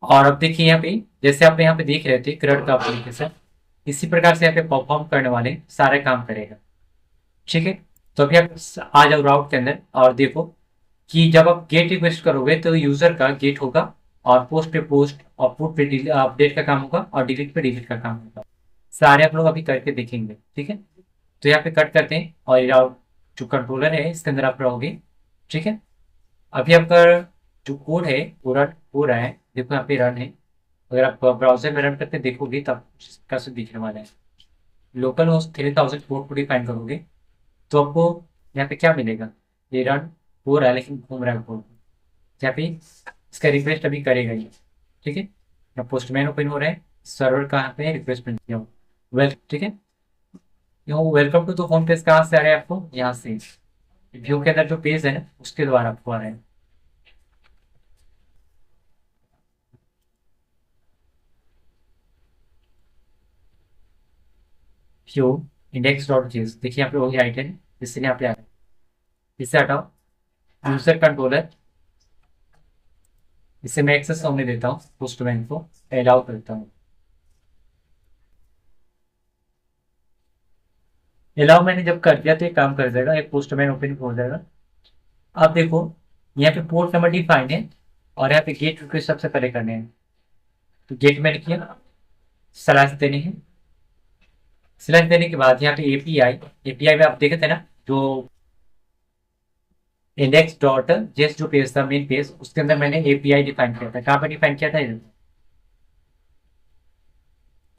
और अब देखिए यहाँ पे, जैसे आप यहाँ पे देख रहे थे क्रड का एप्लीकेशन, इसी प्रकार से यहाँ पे परफॉर्म करने वाले सारे काम करेगा। ठीक है, तो अभी आप आ जाओ राउट के अंदर और देखो कि जब आप गेट रिक्वेस्ट करोगे तो यूजर का गेट होगा, और पोस्ट पे पोस्ट, और पुट पे अपडेट का काम होगा, और डिलीट पे डिलीट का काम होगा। सारे आप लोग अभी करके देखेंगे। ठीक है, तो यहाँ पे कट करते हैं और राउट जो कंट्रोलर है इसके अंदर आप रहोगे। ठीक है, अभी आपका जो कोड है वो रन हो रहा है, देखो यहाँ पे रन है। अगर आप ब्राउजर में रन करके देखोगे तब कैसे दिखने वाला है। लोकल होस्ट 3000 पोर्ट को डिफाइन करोगे तो आपको यहाँ पे क्या मिलेगा, ये रन हो रहा है लेकिन घूम रहा है कोड। यहाँ पे इसका रिक्वेस्ट अभी करेगा ये। ठीक है, यहाँ पोस्टमैन ओपन हो रहा है, सर्वर कहाँ पे रिक्वेस्ट प्रिंट किया वेल। ठीक है, यहाँ welcome to the home page कहाँ से आ रहा है आपको, यहाँ से व्यू के अंदर जो पेज है ना उसके द्वारा आपको आ रहा है। व्यू इंडेक्स डॉट जेस, देखिए यहाँ पे वही आइटम है जिससे यहाँ पे आ रहा है। इसे हटाओ, यूजर कंट्रोलर, इसे मैं एक्सेस होने देता हूँ, पोस्टमैन को अलाउ करता हूँ। अलाउ मैंने जब कर दिया तो ये काम कर जाएगा, एक पोस्टमैन ओपन हो जाएगा। आप देखो यहाँ पे पोर्ट नंबर डिफाइन है, और यहाँ पे गेट रिक्वेस्ट सबसे पहले करने हैं। तो गेट मैंने किया, स्लैश देने हैं। स्लैश देने के बाद यहाँ पे एपीआई, एपीआई में आप देखे थे ना जो इंडेक्स डॉट जेस जो पेज था मेन पेज, उसके अंदर मैंने एपीआई डिफाइन किया था। कहाँ पर डिफाइन किया था,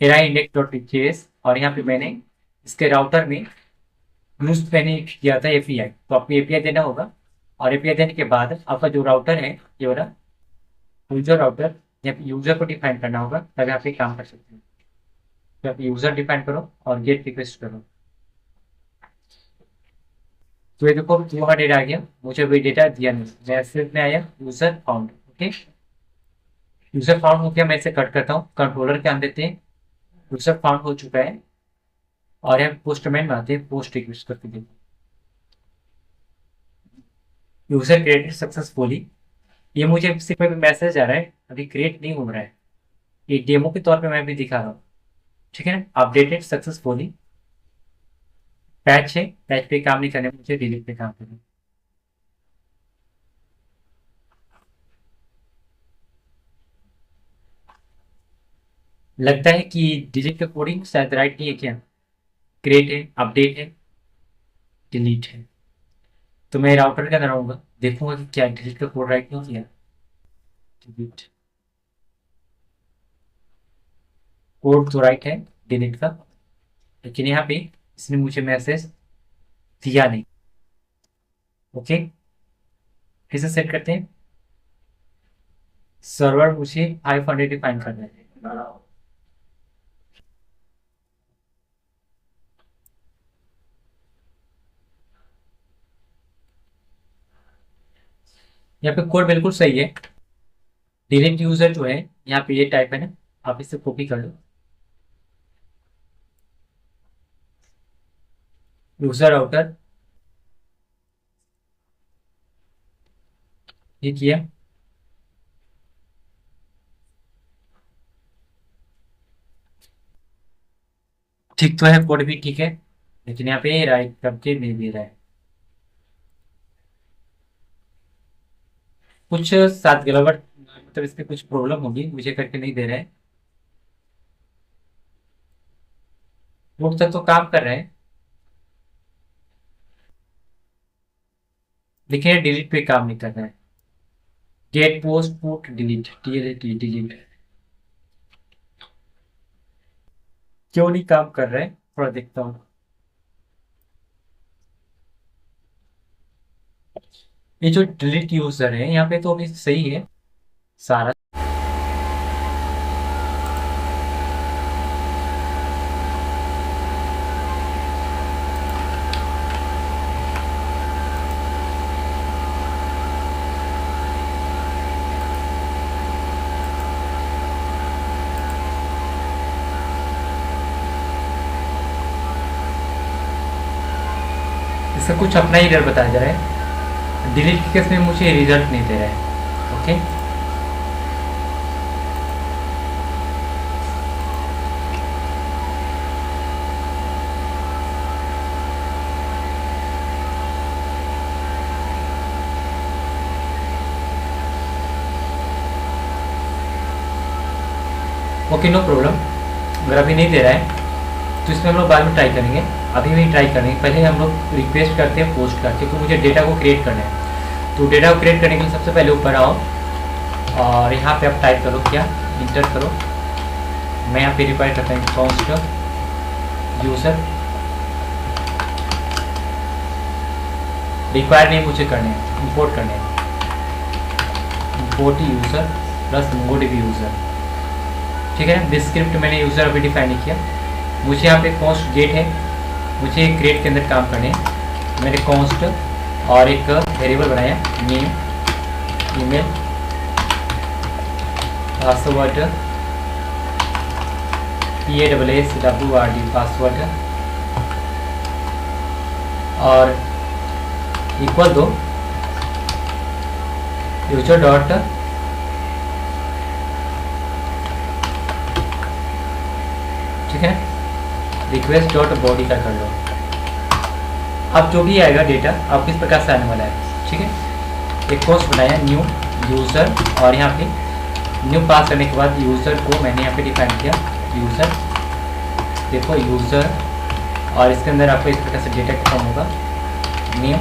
एआई इंडेक्स डॉट जेस, और यहाँ पे मैंने इसके राउटर में यूज मैंने किया था एपीआई। तो आपको एपीआई देना होगा, और एपीआई देने के बाद आपका जो राउटर है ये वाला यूजर राउटर, यहाँ पे यूजर को डिफाइन करना होगा तभी आप ये काम कर सकते हैं। तो आप यूजर डिफाइन करो और गेट रिक्वेस्ट करो। तो ये देखो 200 आ गया, मुझे कोई डेटा दिया नहीं, मैसेज में आया user found. Okay, user found हो गया, मैं इसे कट करता हूँ, कंट्रोलर के अंदर देते हैं। यूजर फाउंड हो चुका है, और यहाँ पोस्टमैन में आते हैं, पोस्ट रिक्वेस्ट करके देखो, यूजर क्रिएटेड सक्सेसफुली। ये मुझे सिर्फ मैसेज आ रहा है, अभी क्रिएट नहीं हो रहा है, ये डेमो के तौर पे मैं भी दिखा रहा हूँ। ठीक है ना, अपडेटेड सक्सेसफुली। पैच है, पैच पे काम नहीं करने, मुझे डिलीट पे काम करना। लगता है कि डिलीट का कोडिंग शायद राइट नहीं है क्या, क्रिएट है, अपडेट है, डिलीट है। तो मैं राउटर के अंदर आऊंगा, देखूंगा कि क्या डिलीट का कोड राइट नहीं किया। डिलीट कोड तो राइट है डिलीट का, लेकिन यहाँ पे इसने मुझे मैसेज दिया नहीं। ओके, फिर से सेट करते हैं, सर्वर मुझे 500 डिफाइन करना है। यहाँ पे कोड बिल्कुल सही है। डिलीट यूजर जो है यहाँ पे ये टाइप है ना, आप इसे कॉपी कर लो, यूजर राउटर ये किया। ठीक तो है, कोड भी ठीक है, लेकिन यहाँ पे राइट करके नहीं दे रहा है, कुछ साथ गड़बड़, मतलब इसमें कुछ प्रॉब्लम होगी, मुझे करके नहीं दे रहा है। रूट तक तो काम कर रहे हैं, लेकिन डिलीट पे काम नहीं कर रहा है। Gate post put delete, delete क्यों नहीं काम कर रहा है, थोड़ा देखता हूँ। ये जो डिलीट यूजर है यहाँ पे तो अभी सही है सारा। इसका कुछ अपना ही एरर बताया जा रहा है। डिलीट के केस में मुझे रिजल्ट नहीं दे रहा है। Okay, okay, no problem. अगर अभी नहीं दे रहा है तो इसमें हम लोग बाद में ट्राई करेंगे, अभी भी ट्राई करेंगे। पहले हम लोग रिक्वेस्ट करते हैं पोस्ट का, क्योंकि मुझे डेटा को क्रिएट करना है। तो डेटा को क्रिएट करने के लिए सबसे पहले ऊपर आओ और यहाँ पे आप टाइप करो, क्या इंटर करो। मैं यहाँ पे रिक्वायर करता हूँ कॉन्स्ट यूज़र, रिक्वायर नहीं मुझे करने हैं, इंपोर्ट करने हैं। Import user plus MongoDB user, ठीक है ना। दिस स्क्रिप्ट मैंने यूज़र अभी डिफाइन नहीं किया। मुझे यहाँ पे कॉन्स्ट गेट है, मुझे क्रिएट के अंदर काम करने हैं। मैंने कॉन्स्ट और एक वेरिएबल बनाया name, email, password, PASSWORD password, और इक्वल दो यूजर डॉट ठीक है, रिक्वेस्ट डॉट बॉडी का कर लो। अब जो भी आएगा डेटा आप किस प्रकार से आने वाला है, ठीक है। एक पोस्ट बनाया न्यू यूज़र, और यहाँ पे न्यू पास करने के बाद यूज़र को मैंने यहाँ पे डिफाइन किया यूज़र, देखो यूज़र, और इसके अंदर आपको इस प्रकार से डेटा का फॉर्म होगा नेम,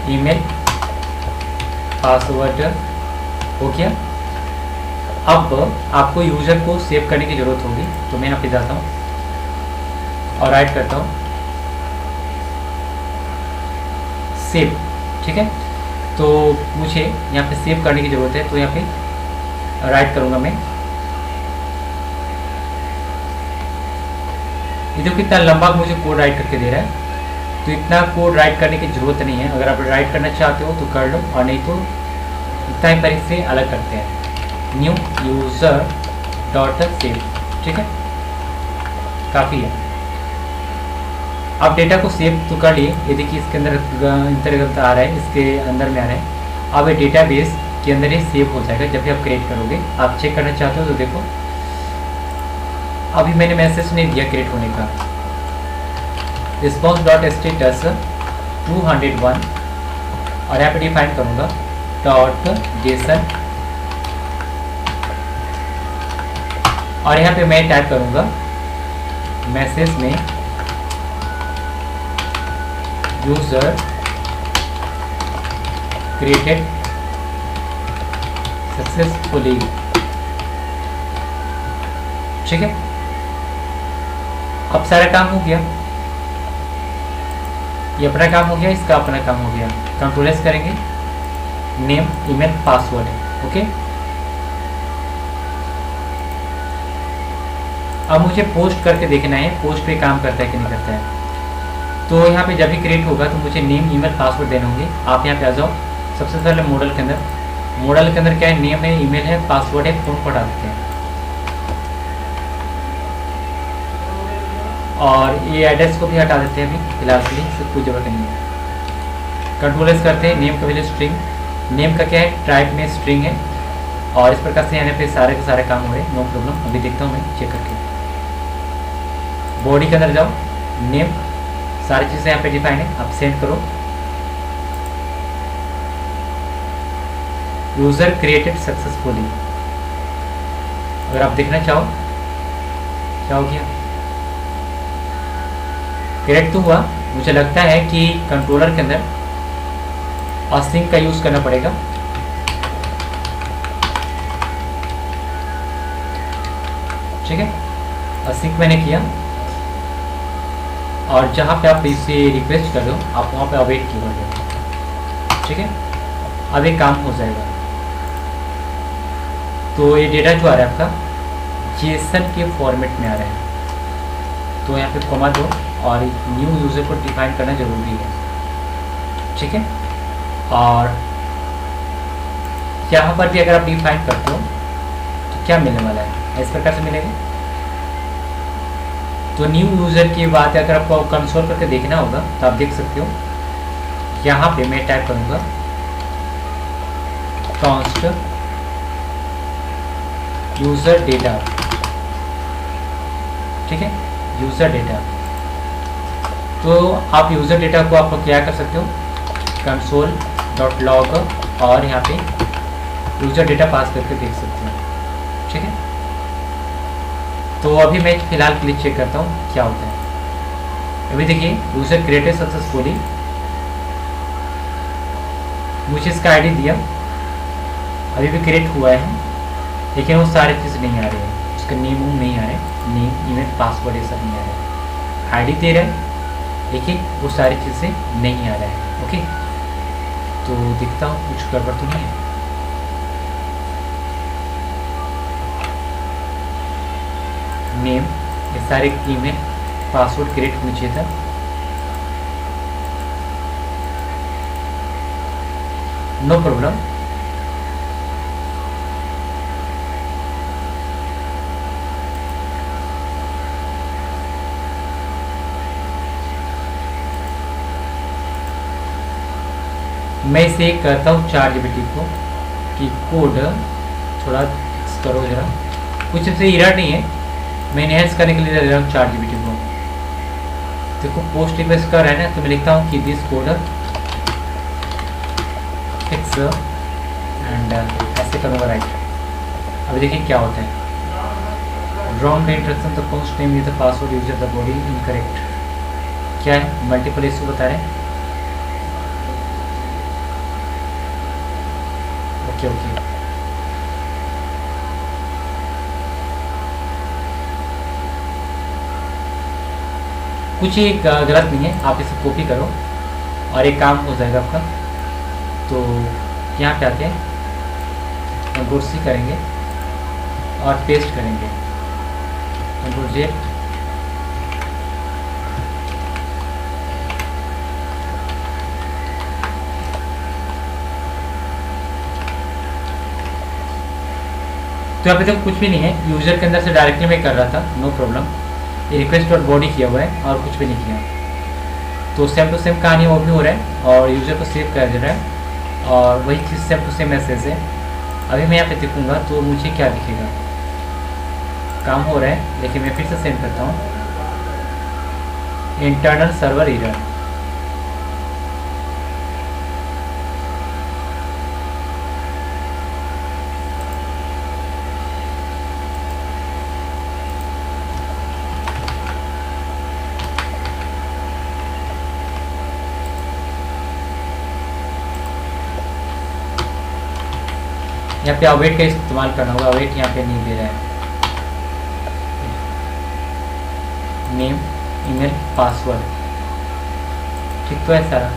ईमेल, पासवर्ड, हो गया। अब आपको यूज़र को सेव करने की ज़रूरत होगी, तो मैं यहाँ पे जाता हूँ और राइट करता हूँ सेव, ठीक है। तो मुझे यहाँ पे सेव करने की ज़रूरत है, तो यहाँ पे राइट करूँगा मैं। ये देखो कितना लंबा मुझे कोड राइट करके दे रहा है, तो इतना कोड राइट करने की ज़रूरत नहीं है। अगर आप राइट करना चाहते हो तो कर लो, और नहीं तो इतना ही पर इससे अलग करते हैं न्यू यूज़र डॉट सेव, ठीक है, काफ़ी है। अब डेटा को सेव तो कर लिए, ये देखिए इसके अंदर अंतर्गत आ रहा है, इसके अंदर में आ रहा है। अब ये डेटाबेस के अंदर ही सेव हो जाएगा जब भी आप क्रिएट करोगे। आप चेक करना चाहते हो तो देखो, अभी मैंने मैसेज नहीं दिया क्रिएट होने का। रिस्पॉन्स डॉट स्टेटस 201, और यहाँ पे डिफाइन करूँगा डॉट जेसन, और यहाँ पे मैं टाइप करूँगा मैसेज में यूज़र क्रिएटेड सक्सेसफुली, ठीक है। अब सारा काम हो गया, ये अपना काम हो गया, इसका अपना काम हो गया। कंट्रोल एस करेंगे, नेम, ईमेल, पासवर्ड, ओके। अब मुझे पोस्ट करके देखना है पोस्ट पे काम करता है कि नहीं करता है। तो यहाँ पे जब भी क्रिएट होगा तो मुझे नेम, ईमेल, पासवर्ड देने होंगे। आप यहाँ पे आ जाओ, सबसे पहले मॉडल के अंदर। मॉडल के अंदर क्या है, नेम है, ईमेल है, पासवर्ड है, फ़ोन को डाल देते हैं। और ये एड्रेस को भी हटा देते हैं अभी फिलहाल के लिए, इससे कोई ज़रूरत नहीं है। कंट्रोल एस करते हैं, नेम का वैल्यू स्ट्रिंग, नेम का क्या है टाइप में स्ट्रिंग है, और इस प्रकार से यहाँ पे सारे के सारे काम हो रहे हैं, नो प्रॉब्लम। अभी देखता हूँ मैं चेक करके। बॉडी के अंदर जाओ, नेम, सारी चीज़ें यहाँ पे डिफाइन है, आप सेंड करो। यूज़र क्रिएटेड सक्सेसफुली, अगर आप देखना चाहो क्या हो गया, क्रिएट तो हुआ। मुझे लगता है कि कंट्रोलर के अंदर असिंक का यूज़ करना पड़ेगा, ठीक है। असिंक मैंने किया, और जहाँ पे आप इसे रिक्वेस्ट कर दो आप वहाँ पे अवेट की कर दो, ठीक है। अब एक काम हो जाएगा। तो ये डेटा जो आ रहा है आपका जेसन के फॉर्मेट में आ रहा है, तो यहाँ पे कॉमा दो, और न्यू यूज़र को डिफाइन करना जरूरी है, ठीक है। और यहाँ पर भी अगर आप डिफाइन करते हो तो क्या मिलने वाला है, इस प्रकार से मिलेगा। तो न्यू यूज़र की बात है, अगर आपको कंसोल करके देखना होगा तो आप देख सकते हो। यहाँ पे मैं टाइप करूँगा कॉन्स्ट यूज़र डेटा, ठीक है, यूज़र डेटा। तो आप यूज़र डेटा को आप क्या कर सकते हो, कंसोल डॉट लॉग और यहाँ पे यूज़र डेटा पास करके देख सकते हो, ठीक है। तो अभी मैं फिलहाल के लिए चेक करता हूँ क्या होता है। अभी देखिए यूज़र क्रिएटेड सक्सेसफुली, मुझे इसका आईडी दिया, अभी भी क्रिएट हुआ है, लेकिन वो सारी चीज़ नहीं आ रही है, उसका नेम नहीं आ रहा है, नेम ईमेल पासवर्ड ये सब नहीं आ रहा है। आईडी दे रहा है लेकिन वो सारी चीज़ें नहीं आ रहा है। ओके, तो देखता हूँ कुछ गड़बड़ तो नहीं है। नेम, ये सारे ईमेल पासवर्ड क्रिएट होना चाहिए था। नो प्रॉब्लम, मैं इसे कहता हूँ चार जीबीटी को कि कोड थोड़ा फिक्स करो जरा, कुछ इससे इरर नहीं है, मैं इनहेंस करने के लिए दे रहा हूँ चार जीबीटी को। देखो पोस्ट इमेज का रहना है तो मैं लिखता हूँ कि दिस कोड फिक्स एंड ऐसे करूँगा राइट। अभी देखिए क्या होता है, wrong instruction the post name the password user the body incorrect, क्या है मल्टीपल इशू बता रहे हैं। ओके ओके, कुछ ही गलत नहीं है, आप इसे कॉपी करो और एक काम हो जाएगा आपका। तो यहाँ पे आते हैं, कंट्रोल सी करेंगे और पेस्ट करेंगे, कंट्रोल जे, तो यहाँ पे तो कुछ भी नहीं है, यूजर के अंदर से डायरेक्टली मैं कर रहा था, नो प्रॉब्लम। ये रिक्वेस्ट डॉट बॉडी किया हुआ है और कुछ भी नहीं किया, तो सेम टू सेम कहानी वो भी हो रहा है और यूजर को सेव कर दे रहा है और वही चीज़ सेम टू सेम मैसेज है। अभी मैं यहाँ पे देखूँगा तो मुझे क्या दिखेगा, काम हो रहा है, लेकिन मैं फिर से सेंड करता हूँ, इंटरनल सर्वर एरर। यहाँ पे अवेट का इस्तेमाल करना होगा, अवेट यहाँ पे नहीं दे रहा है। नेम ईमेल पासवर्ड ठीक तो है सारा।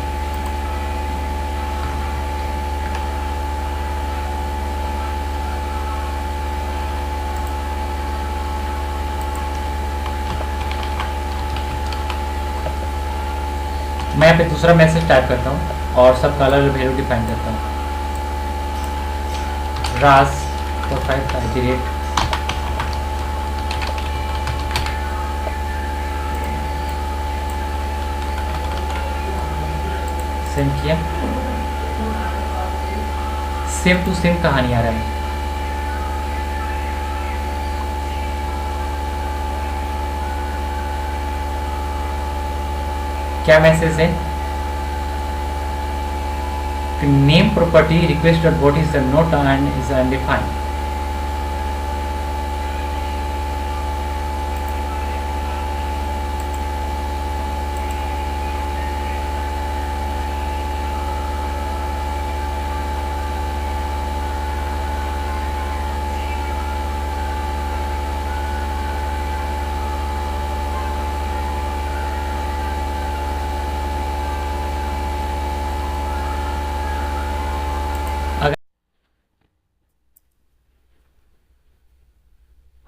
मैं यहाँ पे दूसरा मैसेज टाइप करता हूँ और सब कलर वैल्यू डिफाइन करता हूँ, राज प्रोफाइल @ सेम किया, सेम टू सेम कहानी आ रहा है। क्या मैसेज है, name property request dot body is not and is undefined.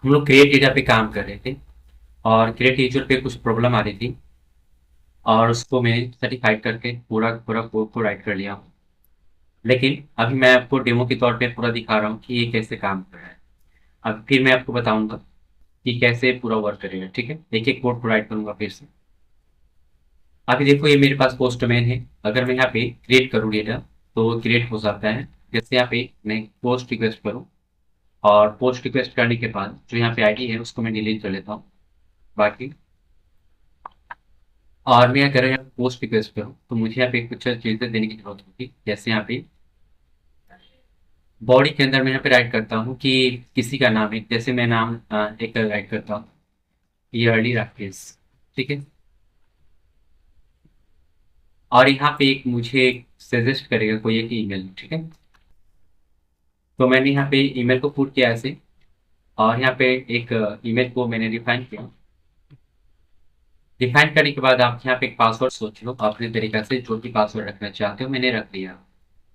हम लोग क्रिएट एरिया पे काम कर रहे थे और क्रिएट यूजर पे कुछ प्रॉब्लम आ रही थी और उसको मैं सर्टिफाइड करके पूरा पूरा कोड को राइट कर लिया हूँ। लेकिन अभी मैं आपको डेमो के तौर पे पूरा दिखा रहा हूँ कि ये कैसे काम कर रहा है। अब फिर मैं आपको बताऊंगा कि कैसे पूरा वर्क करेगा। ठीक है, एक एक कोड प्रोवाइड करूंगा फिर से। अभी देखो ये मेरे पास पोस्ट डोमेन है। अगर मैं यहाँ पे क्रिएट करूँ डेटा तो क्रिएट हो जाता है। जैसे यहाँ पे मैं पोस्ट रिक्वेस्ट करूँ, और पोस्ट रिक्वेस्ट करने के बाद जो यहाँ पे आईडी है उसको मैं डिलीट कर लेता हूँ बाकी। और मैं अगर यहाँ पोस्ट रिक्वेस्ट करूँ तो मुझे यहाँ पे कुछ चीज़ें देने की जरूरत होगी। जैसे यहाँ पे बॉडी के अंदर मैं यहाँ पे राइट करता हूँ कि किसी का नाम है। जैसे मैं नाम एक राइट करता हूँ, ये अर्ली राकेश। ठीक है, और यहाँ पे एक मुझे सजेस्ट करेगा कोई एक ईमेल। ठीक है, तो मैंने यहाँ पे ईमेल को पुट किया ऐसे, और यहाँ पे एक ईमेल को मैंने डिफाइन किया। डिफाइन करने के बाद आप यहाँ पे एक पासवर्ड सोच लो अपने तरीका से, जो भी पासवर्ड रखना चाहते हो। मैंने रख लिया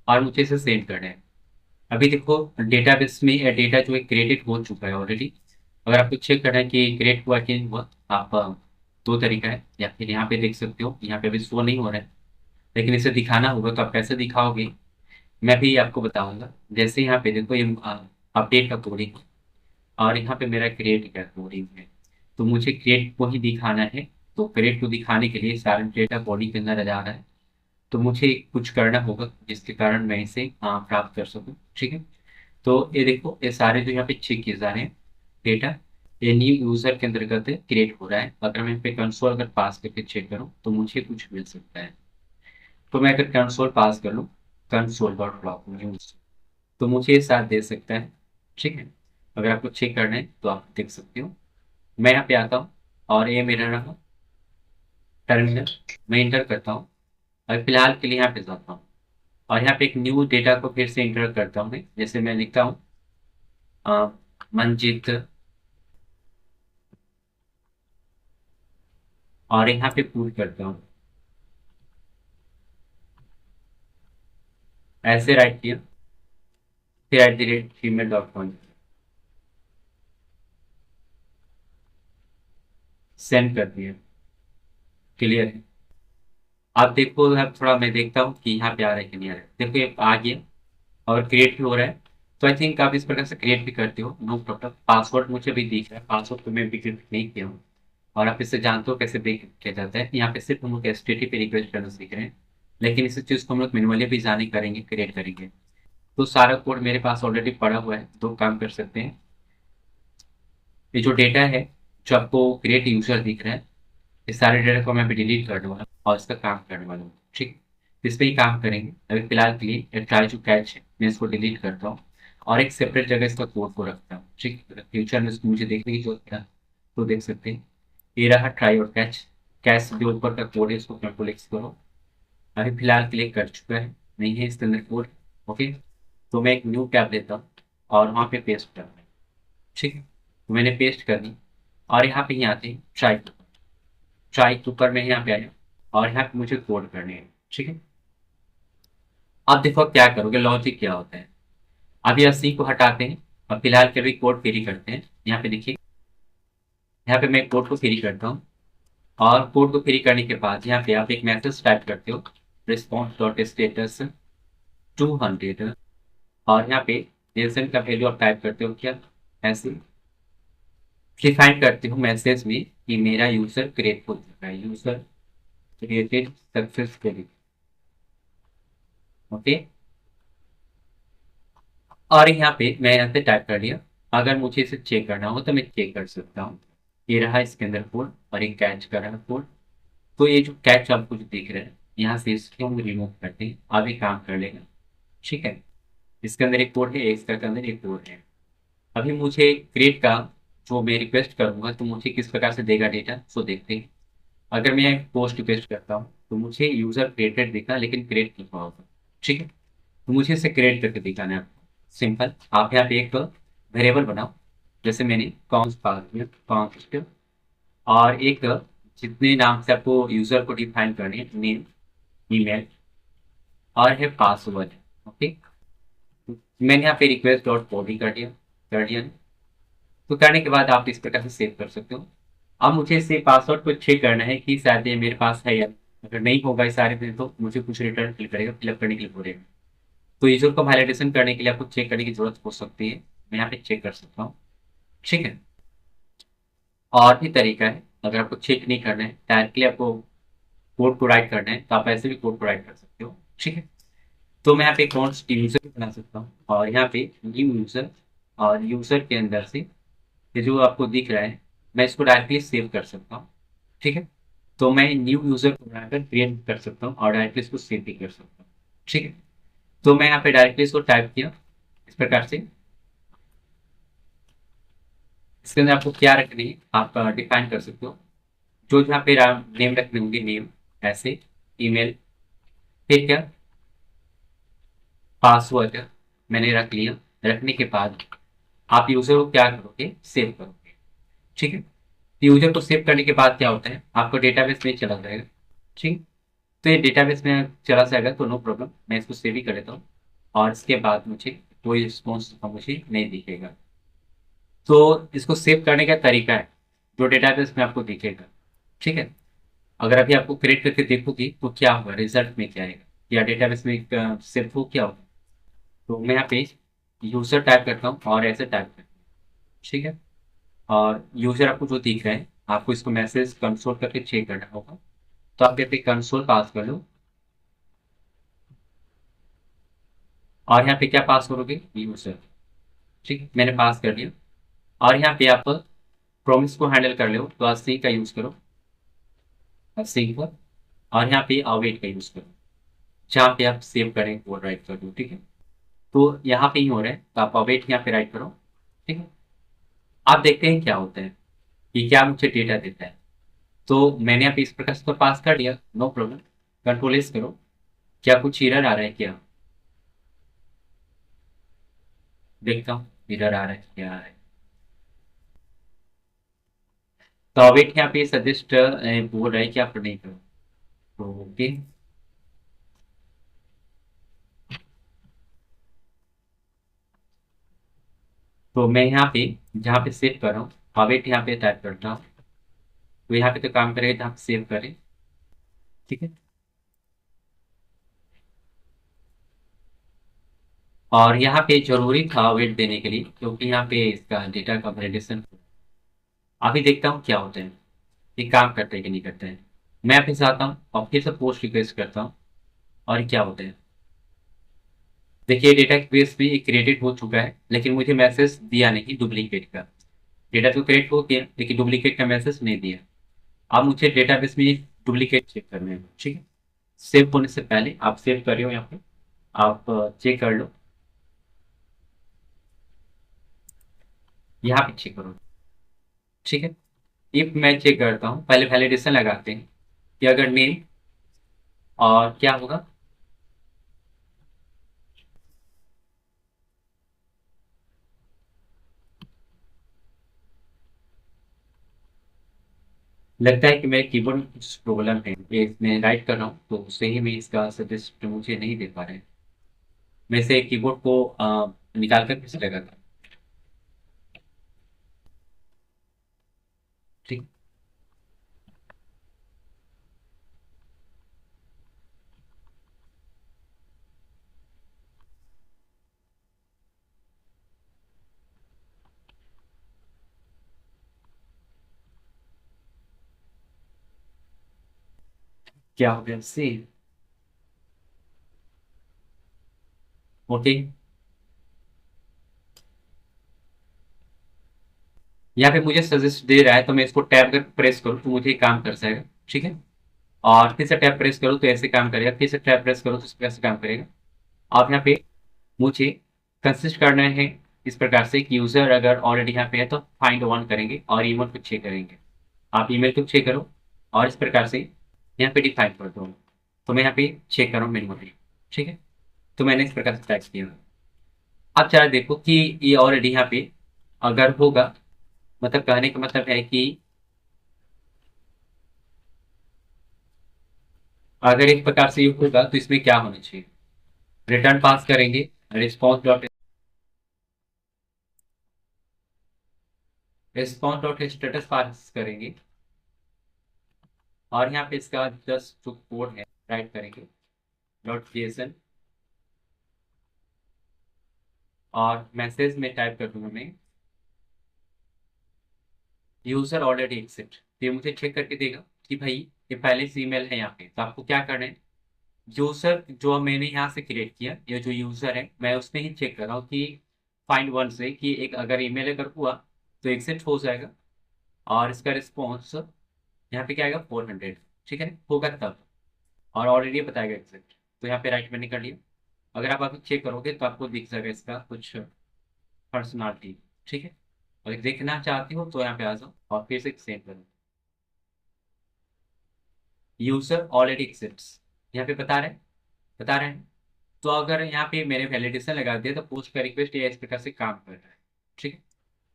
और मुझे इसे सेंड करना है। अभी देखो डेटाबेस में डेटा जो है क्रिएटेड हो चुका है ऑलरेडी। अगर आपको चेक करना है कि क्रिएट हुआ कि नहीं हुआ, आप दो तरीका है, या फिर यहाँ पे देख सकते हो। यहाँ पे अभी शो नहीं हो रहा है, लेकिन इसे दिखाना होगा। तो आप कैसे दिखाओगे मैं भी आपको बताऊंगा। जैसे यहाँ पे देखो ये अपडेट का कोडिंग, और यहाँ पे मेरा क्रिएट का कोडिंग है। तो मुझे क्रिएट को ही दिखाना है। तो क्रिएट को दिखाने के लिए सारा डेटा बॉडी के अंदर जा रहा है। तो मुझे कुछ करना होगा जिसके कारण मैं इसे प्राप्त कर सकूं। ठीक है, तो ये देखो ये सारे जो यहाँ पे चेक किए जा रहे हैं डेटा, ये न्यू यूजर के अंतर्गत क्रिएट हो रहा है। अगर मैं पे कंसोल अगर पास करके चेक करूँ तो मुझे कुछ मिल सकता है। तो मैं अगर कंसोल पास कर लूँ, कंसोल डॉट लॉग न्यूज, तो मुझे ये साथ दे सकता है। ठीक है, अगर आपको चेक करना है तो आप देख सकते हो। मैं यहाँ पे आता हूँ और ये मेरा रहा टर्मिनल। मैं इंटर करता हूँ, और फिलहाल के लिए यहाँ पे जाता हूँ, और यहाँ पे एक न्यू डेटा को फिर से इंटर करता हूँ मैं। जैसे मैं लिखता हूँ मंजित, और यहाँ पे पुट करता हूँ ऐसे राइट किया, फिर @gmail.com सेंड कर दिया। क्लियर है। आप देखो, अब थोड़ा मैं देखता हूँ कि यहाँ पे आ रहा है कि नहीं आ रहा है। देखो ये आ गया और क्रिएट भी हो रहा है। तो आई थिंक आप इस प्रकार से क्रिएट भी करते हो, नो प्रॉब्लम। पासवर्ड मुझे भी दिख रहा है, पासवर्ड तो मैं भी क्रिएट नहीं किया हूँ। और आप इससे जानते हो कैसे ब्रेक किया जाता है। यहाँ पे सिर्फ हम लोग एचटीटीपी रिक्वेस्ट करना सीख रहे हैं, लेकिन इस चीज़ को हम लोग मैनुअली भी जाने करेंगे, क्रिएट करेंगे। तो सारा कोड मेरे पास ऑलरेडी पड़ा हुआ है। दो काम कर सकते हैं, ये जो डेटा है जो आपको क्रिएट यूजर दिख रहा है, इस सारे डेटा को मैं अभी डिलीट कर दूंगा और इसका काम करने वाला हूँ। ठीक, इस पे ही काम करेंगे। अभी फिलहाल के लिए ट्राई टू कैच है, मैं इसको डिलीट करता हूँ और एक सेपरेट जगह इसका कोड को रखता हूँ। ठीक, फ्यूचर में इसको मुझे देखने की जरूरत है तो देख सकते हैं। ये रहा ट्राई और कैच। कैच जो ऊपर का कोड है इसको कंट्रोल एक्स करो। अभी फिलहाल के लिए कर चुका है, नहीं है इसके अंदर कोड। ओके, तो मैं एक न्यू टैब लेता हूँ और वहाँ पे पेस्ट करता हूँ। ठीक है, तो मैंने पेस्ट कर दी, और यहाँ पे ही आते हैं ट्राई। ट्राई के ऊपर मैं यहाँ पे आया, और यहाँ पे मुझे कोड करने हैं। ठीक है, अब देखो क्या करोगे, लॉजिक क्या होता है। अब यह सी को हटाते हैं और फिलहाल के लिए कोड फ्री करते हैं। यहाँ पे देखिए, यहाँ पे मैं कोड को फ्री करता हूँ, और कोड को फ्री करने के बाद यहाँ पे आप एक मैसेज टाइप करते हो, रिस्पॉन्स डॉट स्टेटस 200। और यहाँ पे नेल्सन का वैल्यू आप टाइप करते हो क्या, ऐसे डिफाइन करते हो मैसेज में कि मेरा यूजर क्रिएट हो चुका है, यूजर क्रिएटेड सक्सेसफुली। ओके, और यहाँ पे मैं यहाँ से टाइप कर दिया। अगर मुझे इसे चेक करना हो तो मैं चेक कर सकता हूँ। ये रहा इसके अंदर कोड, और एक कैच का रहा कोड। तो ये जो कैच आपको जो दिख रहा है, यहाँ से इसको हम रिमूव करते हैं, अभी काम कर लेगा। ठीक है, इसके अंदर एक कोड है, इसके अंदर एक कोड है। अभी मुझे क्रिएट का जो मैं रिक्वेस्ट करूंगा तो मुझे किस प्रकार से देगा डेटा, सो देखते हैं। अगर मैं पोस्ट रिक्वेस्ट करता हूँ तो मुझे यूजर क्रिएटेड दिखा, लेकिन क्रिएट लिखा होगा। ठीक है, तो मुझे इसे क्रिएट करके दिखाना है आपको। सिंपल, आप यहाँ पे एक वेरिएबल बनाओ। जैसे मैंने कॉन्स्ट पास किया, कॉन्स्ट, और एक जितने नाम से आपको यूजर को डिफाइन करनी है, नेम, ईमेल, और है पासवर्ड। ओके, मैंने यहाँ पे रिक्वेस्ट डॉट बॉडी कर दिया। तो करने के बाद आप इस प्रकार से सेव कर सकते हो। अब मुझे इसे पासवर्ड को चेक करना है कि शायद ये मेरे पास है या नहीं। अगर नहीं होगा इस सारे में तो मुझे कुछ रिटर्न फिल करेगा, फिलअप करने के लिए बोलेगा। तो यूजर को वैलिडेशन करने के लिए आपको चेक करने की जरूरत हो सकती है। मैं यहाँ पे चेक कर सकता हूँ। ठीक है, और भी तरीका है, अगर आपको चेक नहीं करना है, डायरेक्टली आपको कोड को राइट करना है, तो आप ऐसे भी कोड को राइट कर सकते हो। ठीक है, तो मैं यहाँ पे कॉन्स्ट यूजर भी बना सकता हूँ, और यहाँ पे न्यू यूजर, और यूजर के अंदर से ये जो आपको दिख रहा है, मैं इसको डायरेक्टली सेव कर सकता हूँ। ठीक है, तो मैं न्यू यूजर को बनाकर क्रिएट कर सकता हूँ और डायरेक्टली इसको सेव भी कर सकता हूँ। ठीक है, तो मैं यहाँ पे डायरेक्टली इसको टाइप किया इस प्रकार से। इसके अंदर आपको क्या रखनी है आप डिफाइन कर सकते हो, जो यहाँ पे नेम रखने होंगे, नेम ऐसे, ईमेल, फिर क्या, पासवर्ड मैंने रख लिया। रखने के बाद आप यूजर को क्या करोगे, सेव करोगे। ठीक है, यूजर को सेव करने के बाद क्या होता है, आपको डेटाबेस में चला जाएगा। ठीक, तो ये डेटाबेस में चला जाएगा तो नो प्रॉब्लम, मैं इसको सेव ही कर लेता हूँ, और इसके बाद मुझे कोई रिस्पॉन्स मुझे नहीं दिखेगा। तो इसको सेव करने का तरीका है जो डेटाबेस में आपको दिखेगा। ठीक है, अगर अभी आपको क्रिएट करके देखोगी तो क्या होगा, रिजल्ट में क्या आएगा, या डेटाबेस में सेव हो क्या होगा। तो मैं यहाँ पे यूजर टाइप करता हूँ और ऐसे टाइप करता हूँ। ठीक है, और यूजर आपको जो दिख रहा है, आपको इसको मैसेज कंसोल करके चेक करना होगा, तो आप यहाँ पे कंसोल पास कर लो, और यहाँ पे क्या पास करोगे, यूजर। ठीक, मैंने पास कर दिया, और यहाँ पे आप प्रॉमिस को हैंडल कर लो तो अस्सी का यूज करो, अस्सी पर, और यहाँ पे अवेट का यूज करो, जहाँ पे आप सेव करें वो राइट कर दो। ठीक है, तो यहाँ पे ही हो रहा है, तो आप अवेट यहाँ पे राइट करो। ठीक है, आप देखते हैं क्या होता है, कि क्या मुझे डेटा देता है। तो मैंने यहाँ पे इस प्रकार से तो पास कर दिया, नो प्रॉब्लम। कंट्रोल एस करो, क्या कुछ एरर आ रहा है क्या, देखता हूँ एरर आ रहा है क्या आ रहा है। तो अवेट यहाँ पे सजेस्ट बोल रहा है कि आप नहीं करो, तो ओके। तो मैं यहाँ पे जहाँ पे सेव कर रहा हूँ, अवेट यहाँ पे टाइप करता हूँ, तो यहाँ पे तो काम करेगा जहाँ पे सेव करें। ठीक है, और यहाँ पे जरूरी था वेट देने के लिए, क्योंकि यहाँ पे इसका डेटा का वैलिडेशन। अभी देखता हूँ क्या होता है, ये काम करता है कि नहीं करता है। मैं यहाँ पे जाता हूँ और फिर से पोस्ट रिक्वेस्ट करता हूँ, और क्या होता है, देखिए डेटा बेस में एक क्रिएटेड हो चुका है, लेकिन मुझे मैसेज दिया नहीं डुप्लीकेट का। डेटा तो क्रिएट हो गया लेकिन डुप्लीकेट का मैसेज नहीं दिया। अब मुझे डेटाबेस में डुप्लीकेट चेक करने हैं। ठीक है, सेव होने से पहले आप सेव कर रहे हो यहाँ पे, आप चेक कर लो, यहाँ पे चेक करो। ठीक है, इफ मैं चेक करता हूँ, पहले वैलिडेशन लगाते हैं कि अगर नेम, और क्या होगा, लगता है कि मेरे कीबोर्ड में कुछ प्रॉब्लम है, ये मैं राइट कर रहा हूँ तो सही में इसका सजेस्ट मुझे नहीं दे पा रहे हैं। मैं से कीबोर्ड को निकाल कर फिर से लगाता हूँ। ठीक, क्या हो गया से, ओके। यहाँ पे मुझे सजेस्ट दे रहा है, तो मैं इसको टैब कर प्रेस करूँ तो मुझे काम कर जाएगा। ठीक है, और फिर से टैब प्रेस करो तो ऐसे काम करेगा, फिर से टैब प्रेस करो तो ऐसे काम करेगा। और यहाँ पे मुझे कंसिस्ट करना है इस प्रकार से कि यूजर अगर ऑलरेडी यहाँ पे है तो फाइंड वन करेंगे और ईमेल को चेक करेंगे। आप ईमेल को चेक करो, और इस प्रकार से यहाँ पे डिफाइन कर दो। तो मैं यहाँ पे चेक कर रहा हूँ मेन्युअली। ठीक है, तो मैंने इस प्रकार से टाइप किया। अब चाहे देखो कि ये ऑलरेडी यहाँ पे अगर होगा, मतलब कहने का मतलब है कि अगर एक प्रकार से ये होगा तो इसमें क्या होना चाहिए, रिटर्न पास करेंगे, रिस्पॉन्स डॉट स्टेटस पास करेंगे, और यहाँ पे इसका जस्ट जो कोड है राइट करेंगे, डॉट जेसन, और मैसेज में टाइप कर दूंगा मैं यूजर ऑलरेडी एक्सेप्ट, तो ये मुझे चेक करके देगा कि भाई ये पहले से ईमेल है यहाँ पे। तो आपको क्या करना है, यूजर जो मैंने यहाँ से क्रिएट किया, ये जो यूजर है मैं उसमें ही चेक कर रहा हूँ कि फाइंड वन से कि एक अगर ईमेल अगर हुआ तो एक्सेप्ट हो जाएगा, और इसका रिस्पॉन्स यहाँ पे क्या आएगा 400, ठीक है, होगा तब, और ऑलरेडी बताएगा एक्सेप्ट। तो यहाँ पे राइट मैंने कर लिया। अगर आप अभी चेक करोगे तो आपको दिख जाएगा इसका कुछ पर्सनालिटी, ठीक है। और देखना चाहती हो तो यहाँ पे आ जाओ और फिर से सेव करो, यूजर ऑलरेडी एक्सेप्ट्स, यहाँ पे बता रहे हैं। तो अगर यहाँ पे मैंने वैलिडेशन लगा दिया तो पोस्ट का रिक्वेस्ट ये इस प्रकार से काम कर रहा है, ठीक है।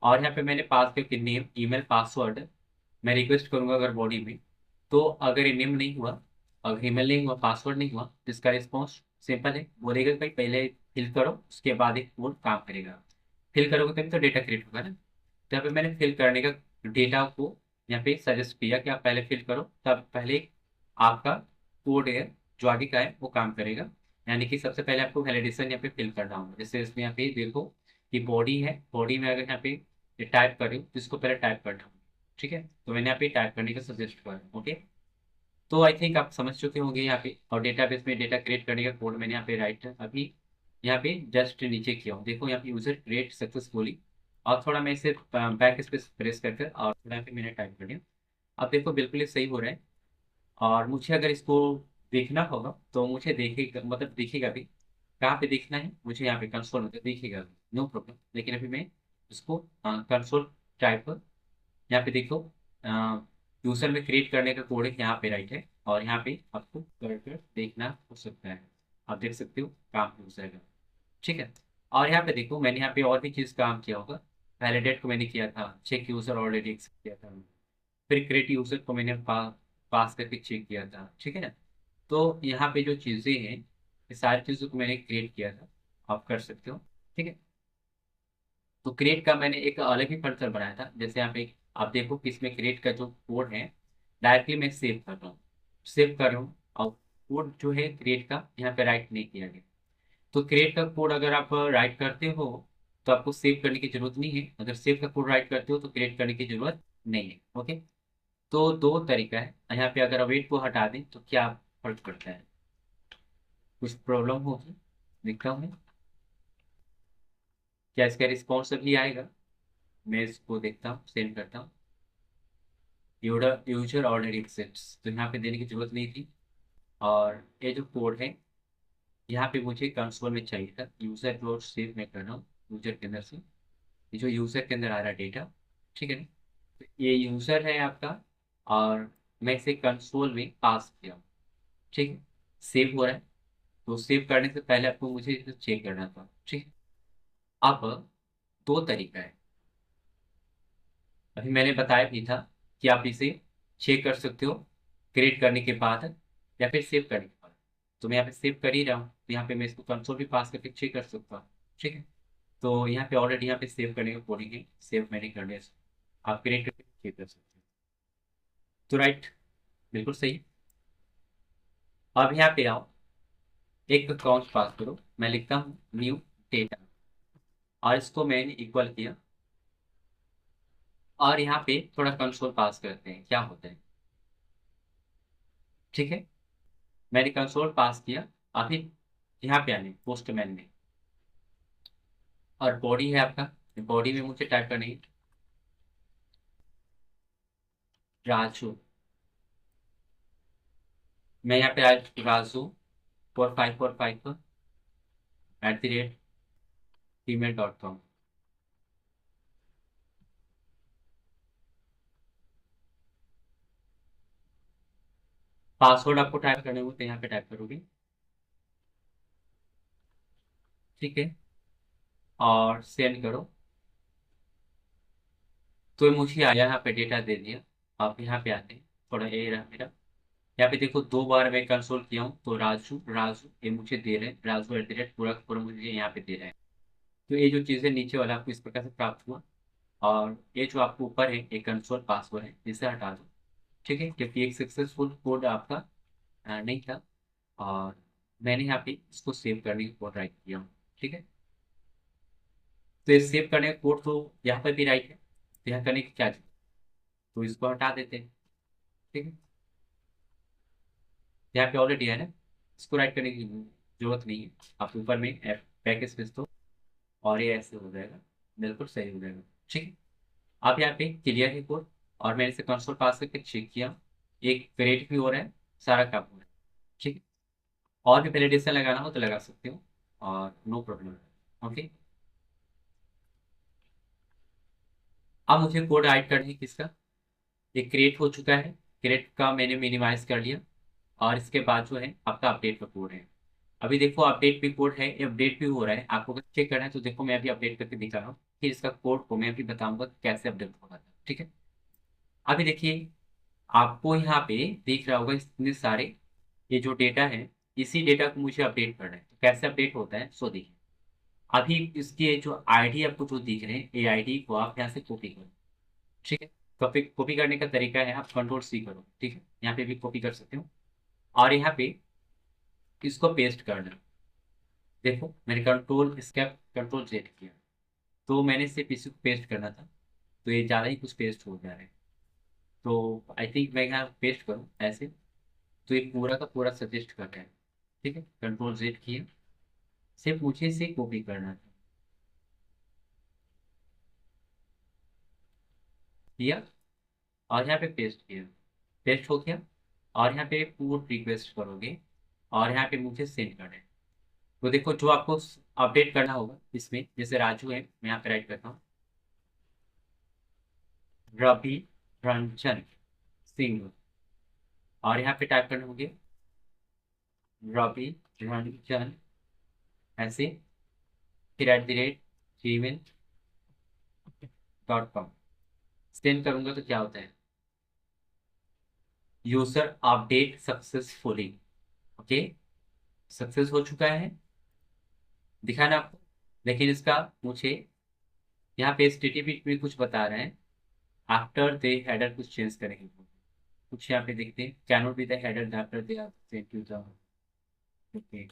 और यहाँ पे मैंने पास करके नेम ईमेल पासवर्ड मैं रिक्वेस्ट करूंगा अगर बॉडी में, तो अगर ये नेम नहीं हुआ, अगर ईमेल नहीं हुआ, पासवर्ड नहीं हुआ, तो इसका रिस्पॉन्स सिंपल है, बोलेगा भाई पहले फिल करो उसके बाद एक कोड काम करेगा। फिल करोगे तभी तो डेटा क्रिएट होगा ना। तो यहाँ पे मैंने फिल करने का डेटा को यहाँ पे सजेस्ट किया कि आप पहले फिल करो, तब पहले आपका कोड है जो आगे का है वो काम करेगा। यानी कि सबसे पहले आपको वैलिडेशन यहाँ पे फिल करना होगा। जैसे इसमें यहाँ पे देखो कि बॉडी है, बॉडी में अगर यहाँ पे टाइप कर रही हूँ तो इसको पहले टाइप करना होगा, ठीक है। तो मैंने यहाँ पे टाइप करने का सजेस्ट किया, ओके। तो आई थिंक आप समझ चुके होंगे यहाँ पे। और डेटाबेस में डेटा क्रिएट करने का कोड मैंने यहाँ पे राइट अभी यहाँ पे जस्ट नीचे किया हूँ, देखो यहाँ पे यूजर क्रिएट सक्सेसफुली। और थोड़ा मैं इसे बैक स्पेस प्रेस करके और थोड़ा यहाँ पे मैंने टाइप कर दिया। अब देखो बिल्कुल ही सही हो रहा है। और मुझे अगर इसको देखना होगा तो मुझे देखेगा, मतलब दिखेगा भी। कहाँ पे देखना है मुझे, यहाँ पे कंसोल में तो दिखेगा, नो प्रॉब्लम। लेकिन अभी मैं इसको कंसोल टाइप, यहाँ पे देखो यूजर में क्रिएट करने का कोड है यहाँ पे राइट है, और यहाँ पे आपको कर देखना हो सकता है। आप देख सकते हो काम हो जाएगा, ठीक है। और यहाँ पे देखो मैंने यहाँ पे और भी चीज काम किया होगा। वैलिडेट को मैंने किया था, चेक यूजर ऑलरेडी एक्सेप्ट किया था, फिर क्रिएट यूजर को मैंने पास करके चेक किया था, ठीक है ना। तो यहाँ पे जो चीजें हैं ये सारी चीजों को मैंने क्रिएट किया था, आप कर सकते हो, ठीक है। तो क्रिएट का मैंने एक अलग ही फंक्शन बनाया था। जैसे यहाँ पे आप देखो कि इसमें क्रिएट का जो कोड है डायरेक्टली मैं सेव कर रहा हूँ और कोड जो है क्रिएट का यहाँ पे राइट नहीं किया गया। तो क्रिएट का कोड अगर आप राइट करते हो तो आपको सेव करने की जरूरत नहीं है, अगर सेव का कोड राइट करते हो तो क्रिएट करने की जरूरत नहीं है, ओके। तो दो तरीका है यहाँ पे। अगर वेट को हटा दें तो क्या फर्क पड़ता है, कुछ प्रॉब्लम होगी, दिखता हूँ मैं। क्या इसका रिस्पॉन्स अभी आएगा, मैं इसको देखता हूँ, सेंड करता हूँ। यूजर ऑलरेडी एक्सेप्ट्स, तो यहाँ पे देने की जरूरत नहीं थी। और ये जो कोड है यहाँ पे मुझे कंसोल में चाहिए था, यूजर डॉट सेव मैं कर रहा हूँ यूजर के अंदर से, ये जो यूजर के अंदर आ रहा है डेटा, ठीक है ना। तो ये यूजर है आपका, और मैं इसे कंसोल में पास किया हूँ, ठीक है। सेव हो रहा है, तो सेव करने से पहले आपको मुझे इसे चेक करना था, ठीक है। अब दो तरीका है, अभी मैंने बताया भी था कि आप इसे चेक कर सकते हो क्रिएट करने के बाद या फिर सेव करने के बाद। तो मैं यहाँ पे सेव कर ही रहा हूँ, तो यहाँ पे मैं इसको कंसोल भी पास करके चेक कर सकता हूँ, ठीक है। तो यहाँ पे ऑलरेडी यहाँ पे सेव करने का कोडिंग है, सेव मैंने कर लिया इसको। आप क्रिएट करके चेक कर सकते हो। तो राइट, बिल्कुल सही। अब यहाँ पे आओ, एक काउंट पास करो, मैं लिखता हूँ न्यू डेटा, और इसको मैंने इक्वल किया। और यहाँ पे थोड़ा कंसोल पास करते हैं क्या होता है, ठीक है। मैंने कंसोल पास किया। अभी यहाँ पे आने पोस्टमैन में, और बॉडी है आपका, बॉडी में मुझे टाइप करनी है राजू। मैं यहाँ पे आज राजू 4545@gmail.com। पासवर्ड आपको टाइप करने होते हैं, यहाँ पे टाइप करोगे, ठीक है, और सेंड करो। तो मुझे आया यहाँ पे डेटा दे दिया। आप यहाँ पे आते हैं, थोड़ा ये रहा मेरा, यहाँ पे देखो दो बार मैं कंसोल किया हूँ, तो राजू राजू ये मुझे दे रहे हैं, राजू @ पूरा पूरा मुझे यहाँ पे दे रहे हैं। तो ये जो चीज़ें नीचे वाला आपको इस प्रकार से प्राप्त हुआ। और ये जो आपको ऊपर है एक कंसोल पासवर्ड है, इसे हटा दो, ठीक है, क्योंकि एक सक्सेसफुल कोड आपका नहीं था। और मैंने यहाँ पे इसको सेव करने का कोड राइट किया हूँ, ठीक है। तो ये सेव करने का कोड तो यहाँ पर भी राइट है, तो यहाँ करने की क्या जरूरत? तो इसको हटा देते हैं। ठीक है, यहाँ पे ऑलरेडी है ना, इसको राइट करने की जरूरत नहीं है। आप ऊपर में बैक स्पेस दो और ये ऐसे हो जाएगा, बिल्कुल सही हो जाएगा। ठीक है, आप यहाँ पे क्लियर है कोड, और मैंने इसे कंसोल पास करके चेक किया, एक क्रिएट भी हो रहा है, सारा काम हो रहा है। ठीक है, और भी वैलिडेशन लगाना हो तो लगा सकते हो, और नो प्रॉब्लम। ओके, अब मुझे कोड ऐड करना है किसका, ये क्रिएट हो चुका है, क्रिएट का मैंने मिनिमाइज कर लिया, और इसके बाद जो है आपका अपडेट का कोड है। अभी देखो अपडेट भी कोड है, ये अपडेट भी हो रहा है, आपको अगर चेक करना है तो देखो मैं अभी अपडेट करके दिखा रहा हूँ, फिर इसका कोड को मैं अभी बताऊंगा कि कैसे अपडेट होगा। ठीक है, अभी देखिए आपको यहाँ पे दिख रहा होगा इतने सारे ये जो डेटा है, इसी डेटा को मुझे अपडेट करना है। तो कैसे अपडेट होता है सो देखिए, अभी इसके जो आईडी आपको जो दिख रहे हैं, ये आईडी को आप यहाँ से कॉपी करो। ठीक है, कॉपी कॉपी करने का तरीका है, आप कंट्रोल C करो। ठीक है, यहाँ पे भी कॉपी कर सकते हो, और यहाँ पे इसको पेस्ट करना। देखो मैंने कंट्रोल स्केप कंट्रोल Z किया, तो मैंने सिर्फ इसी को पेस्ट करना था, तो ये ज़्यादा ही कुछ पेस्ट हो जा रहा है। तो आई थिंक मैं यहाँ पेस्ट करूँ ऐसे, तो ये पूरा का पूरा सजेस्ट कर रहा है। ठीक है, कंट्रोल Z किया, सिर्फ मुझे इसे कॉपी करना था, किया, और यहाँ पे पेस्ट किया, पेस्ट हो गया, और यहाँ पे पुट रिक्वेस्ट करोगे, और यहाँ पे मुझे सेंड करना है। तो देखो जो आपको अपडेट करना होगा इसमें, जैसे राजू है, मैं यहाँ पे राइट करता हूँ रवि रंजन सिंह, और यहाँ पे टाइप करने होंगे रवि रंजन ऐसे, फिर @gmail.com सेंड करूंगा तो क्या होता है, user update successfully. Okay, success हो चुका है, दिखा ना आपको। लेकिन इसका मुझे यहाँ पे HTTP में कुछ बता रहे हैं, आफ्टर दे हेडर कुछ चेंज करेंगे, कुछ यहाँ पे देखते हैं, cannot be the header after they are send to the. Okay,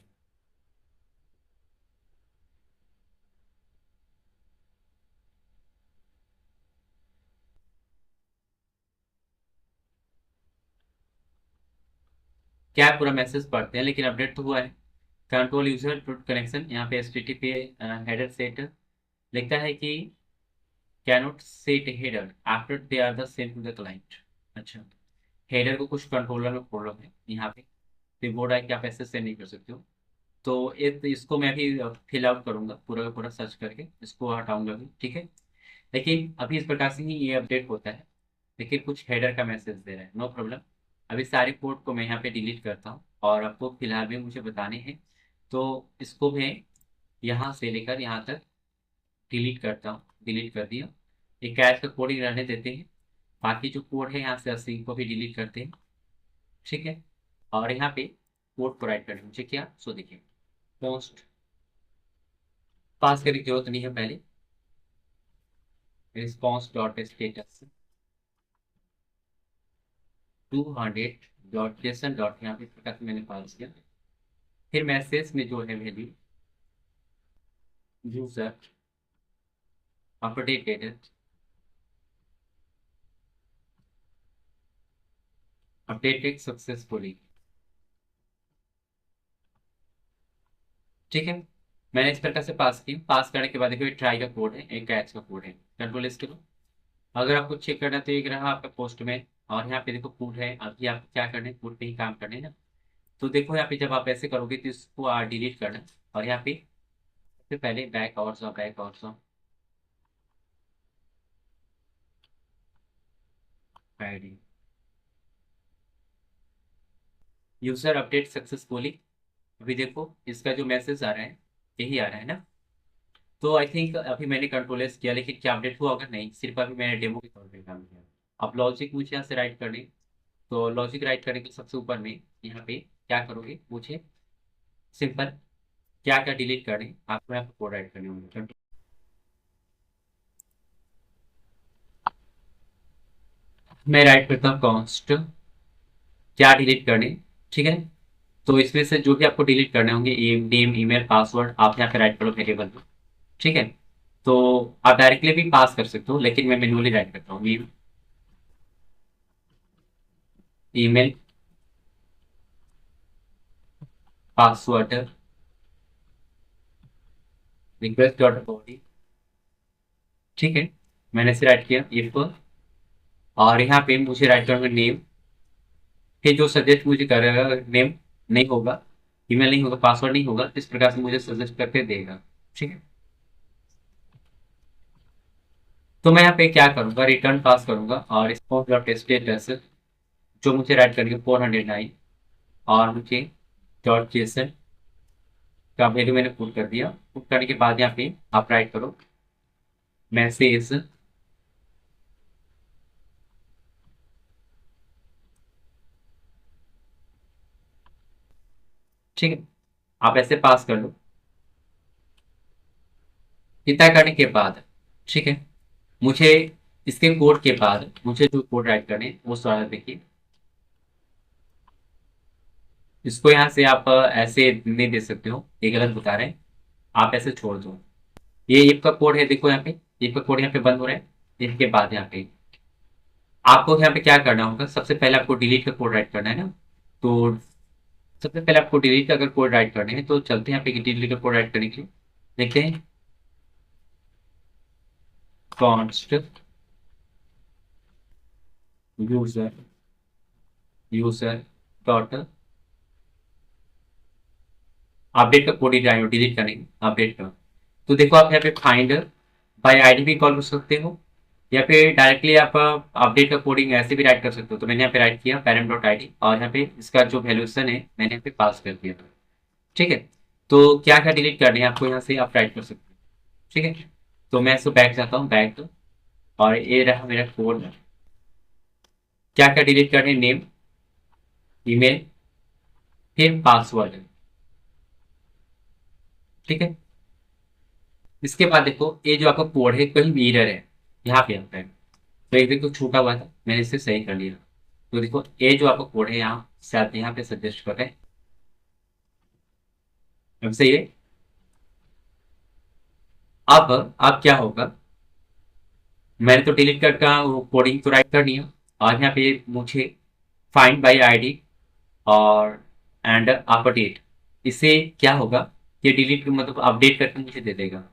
क्या है, पूरा मैसेज पढ़ते हैं, लेकिन अपडेट तो हुआ है। कंट्रोल यूजर टू कनेक्शन, यहाँ पे HTTP हेडर सेट लिखता है कि cannot set header after they are the send to the client. अच्छा, हेडर को कुछ कंट्रोलर में प्रॉब्लम है यहाँ पे, तो बोर्ड है कि आप ऐसे सेंड नहीं कर सकते हो। तो इसको मैं भी फिल आउट करूंगा, पूरा का पूरा सर्च करके इसको हटाऊंगा भी। ठीक है, लेकिन अभी इस प्रकार से ही ये अपडेट होता है, लेकिन कुछ हेडर का मैसेज दे रहा है, नो प्रॉब्लम। अभी सारे कोड को मैं यहाँ पे डिलीट करता हूँ, और आपको फिलहाल में मुझे बताने हैं, तो इसको मैं यहाँ से लेकर यहाँ तक डिलीट करता हूँ, डिलीट कर दिया। एक कैश का कोड ही रहने देते हैं, बाकी जो कोड है यहाँ से 80 को भी डिलीट करते हैं। ठीक है, और यहाँ पे कोड प्रोवाइड करने मुझे क्या सो देखिए, पोस्ट पास करने की जरूरत नहीं है, पहले रिस्पॉन्स डॉट स्टेटस 200 डॉट यहाँ पे प्रकार से मैंने पास किया। फिर मैसेज में जो है value user updated updated successfully. ठीक है, मैंने इस प्रकार से पास की, पास करने के बाद देखो ये ट्राई का कोड है, एक कैच का कोड है, कंट्रोल S करो। अगर आपको चेक करना है तो एक रहा आपका पोस्ट में, और यहाँ पे देखो कोड है, अभी आपको क्या करना है, कोड पे ही काम करना है ना। तो देखो यहाँ पे जब आप ऐसे करोगे तो इसको डिलीट करना है, और यहाँ पे सबसे पहले बैक और आईडी यूजर अपडेट सक्सेसफुली। अभी देखो इसका जो मैसेज आ रहा है यही आ रहा है ना। तो आई थिंक अभी मैंने कंट्रोल एस किया, लेकिन क्या अपडेट हुआ होगा, नहीं, सिर्फ अभी मैंने डेमो के तौर पे काम किया। अब लॉजिक मुझे यहाँ से राइट करने, तो लॉजिक राइट करने के सबसे ऊपर में यहाँ पे क्या करोगे, मुझे सिंपल क्या क्या डिलीट करने आपको यहाँ पे कोड राइट करने होंगे। मैं राइट करता हूँ कॉन्स्ट क्या डिलीट करने। ठीक है, तो इसमें से जो भी आपको डिलीट करने होंगे, नेम ईमेल पासवर्ड, आप यहाँ पे राइट करो वेरिएबल में। ठीक है, तो आप डायरेक्टली भी पास कर सकते हो, लेकिन मैं मैन्युअली राइट करता हूँ name email password request dot body, ठीक है। मैंने इसे राइट किया इफ, और यहाँ पे मुझे राइट करूंगा नेम, फिर जो सजेस्ट मुझे करेगा, नेम नहीं होगा, ईमेल नहीं होगा, पासवर्ड नहीं होगा, इस प्रकार से मुझे सजेस्ट करके देगा, ठीक है। तो मैं यहाँ पे क्या करूंगा, रिटर्न पास करूंगा और स्पोर्ट डॉट स्टेटस जो मुझे राइट करेंगे 409, और मुझे डॉट जेसन का वैल्यू मैंने पुट कर दिया। पुट करने के बाद यहाँ पे आप राइट करो मैसेज ठीक है, आप ऐसे पास कर लो। इतना करने के बाद ठीक है, मुझे इसके कोड के बाद मुझे जो कोड राइट करने हैं, वो सारा देखिए। इसको यहाँ से आप ऐसे नहीं दे सकते हो, ये गलत बता रहे हैं, आप ऐसे छोड़ दो। ये इफ का कोड है, देखो यहाँ पे इफ का कोड यहाँ पे बंद हो रहा है। इसके बाद यहाँ पे आपको यहाँ पे क्या करना होगा, सबसे पहले आपको डिलीट का कोड राइट करना है ना। तो सबसे पहले आपको डिलीट का अगर कोड राइट करने हैं तो चलते हैं यहाँ पे डिलीट का कोड राइट करने के लिए। देखते हैं const user user dot update का कोड डिलीट करेंगे अपडेट का। तो देखो आप यहाँ पे फाइंड बाय आईडी भी कॉल कर सकते हो, या फिर डायरेक्टली आप अपडेट का कोडिंग ऐसे भी राइट कर सकते हो। तो मैंने यहाँ पे राइट किया पैरम डॉट आई डी, और यहाँ पे इसका जो वैल्यूएशन है मैंने यहाँ पे पास कर दिया था, ठीक है। तो क्या क्या डिलीट करने हैं आपको, यहाँ से आप राइट कर सकते हो, ठीक है। तो मैं इसको बैक जाता हूँ, बैक, और ये रहा मेरा कोड। क्या क्या डिलीट करने, नेम, ईमेल, फिर पासवर्ड, ठीक है। इसके बाद देखो ये जो आपका कोड है कहीं भी एरर है, यहाँ पे आता है। तो एक देखो छूटा हुआ था, मैंने इसे सही कर लिया। तो देखो ये जो आपका कोड है यहाँ शायद यहाँ पे सजेस्ट कर रहे हैं, अब सही है। अब क्या होगा, मैंने तो डिलीट कर का कोडिंग तो राइट कर दिया, और यहाँ पे मुझे फाइंड बाय आईडी और एंड अपडेट, इससे क्या होगा, ये डिलीट मतलब अपडेट करके मुझे दे देगा।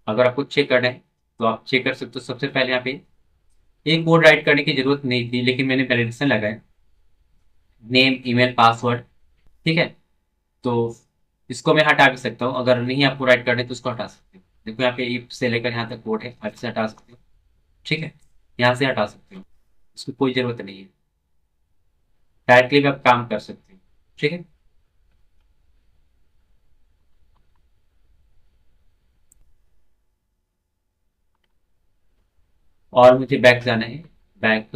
अगर आपको चेक करना है तो आप चेक कर सकते हो। सबसे पहले यहाँ पे एक कोड राइट करने की जरूरत नहीं थी, लेकिन मैंने वैलिडेशन लगाया, नेम, ईमेल, पासवर्ड, ठीक है। तो इसको मैं हटा भी सकता हूँ, अगर नहीं आपको राइट करने तो इसको हटा सकते हो। देखो यहाँ पे इफ से लेकर यहाँ तक कोड है, आप से हटा सकते हो, ठीक है। यहाँ से हटा सकते हो, इसकी कोई जरूरत नहीं है, डायरेक्टली भी आप काम कर सकते हो, ठीक है। और मुझे बैक जाना है, बैक,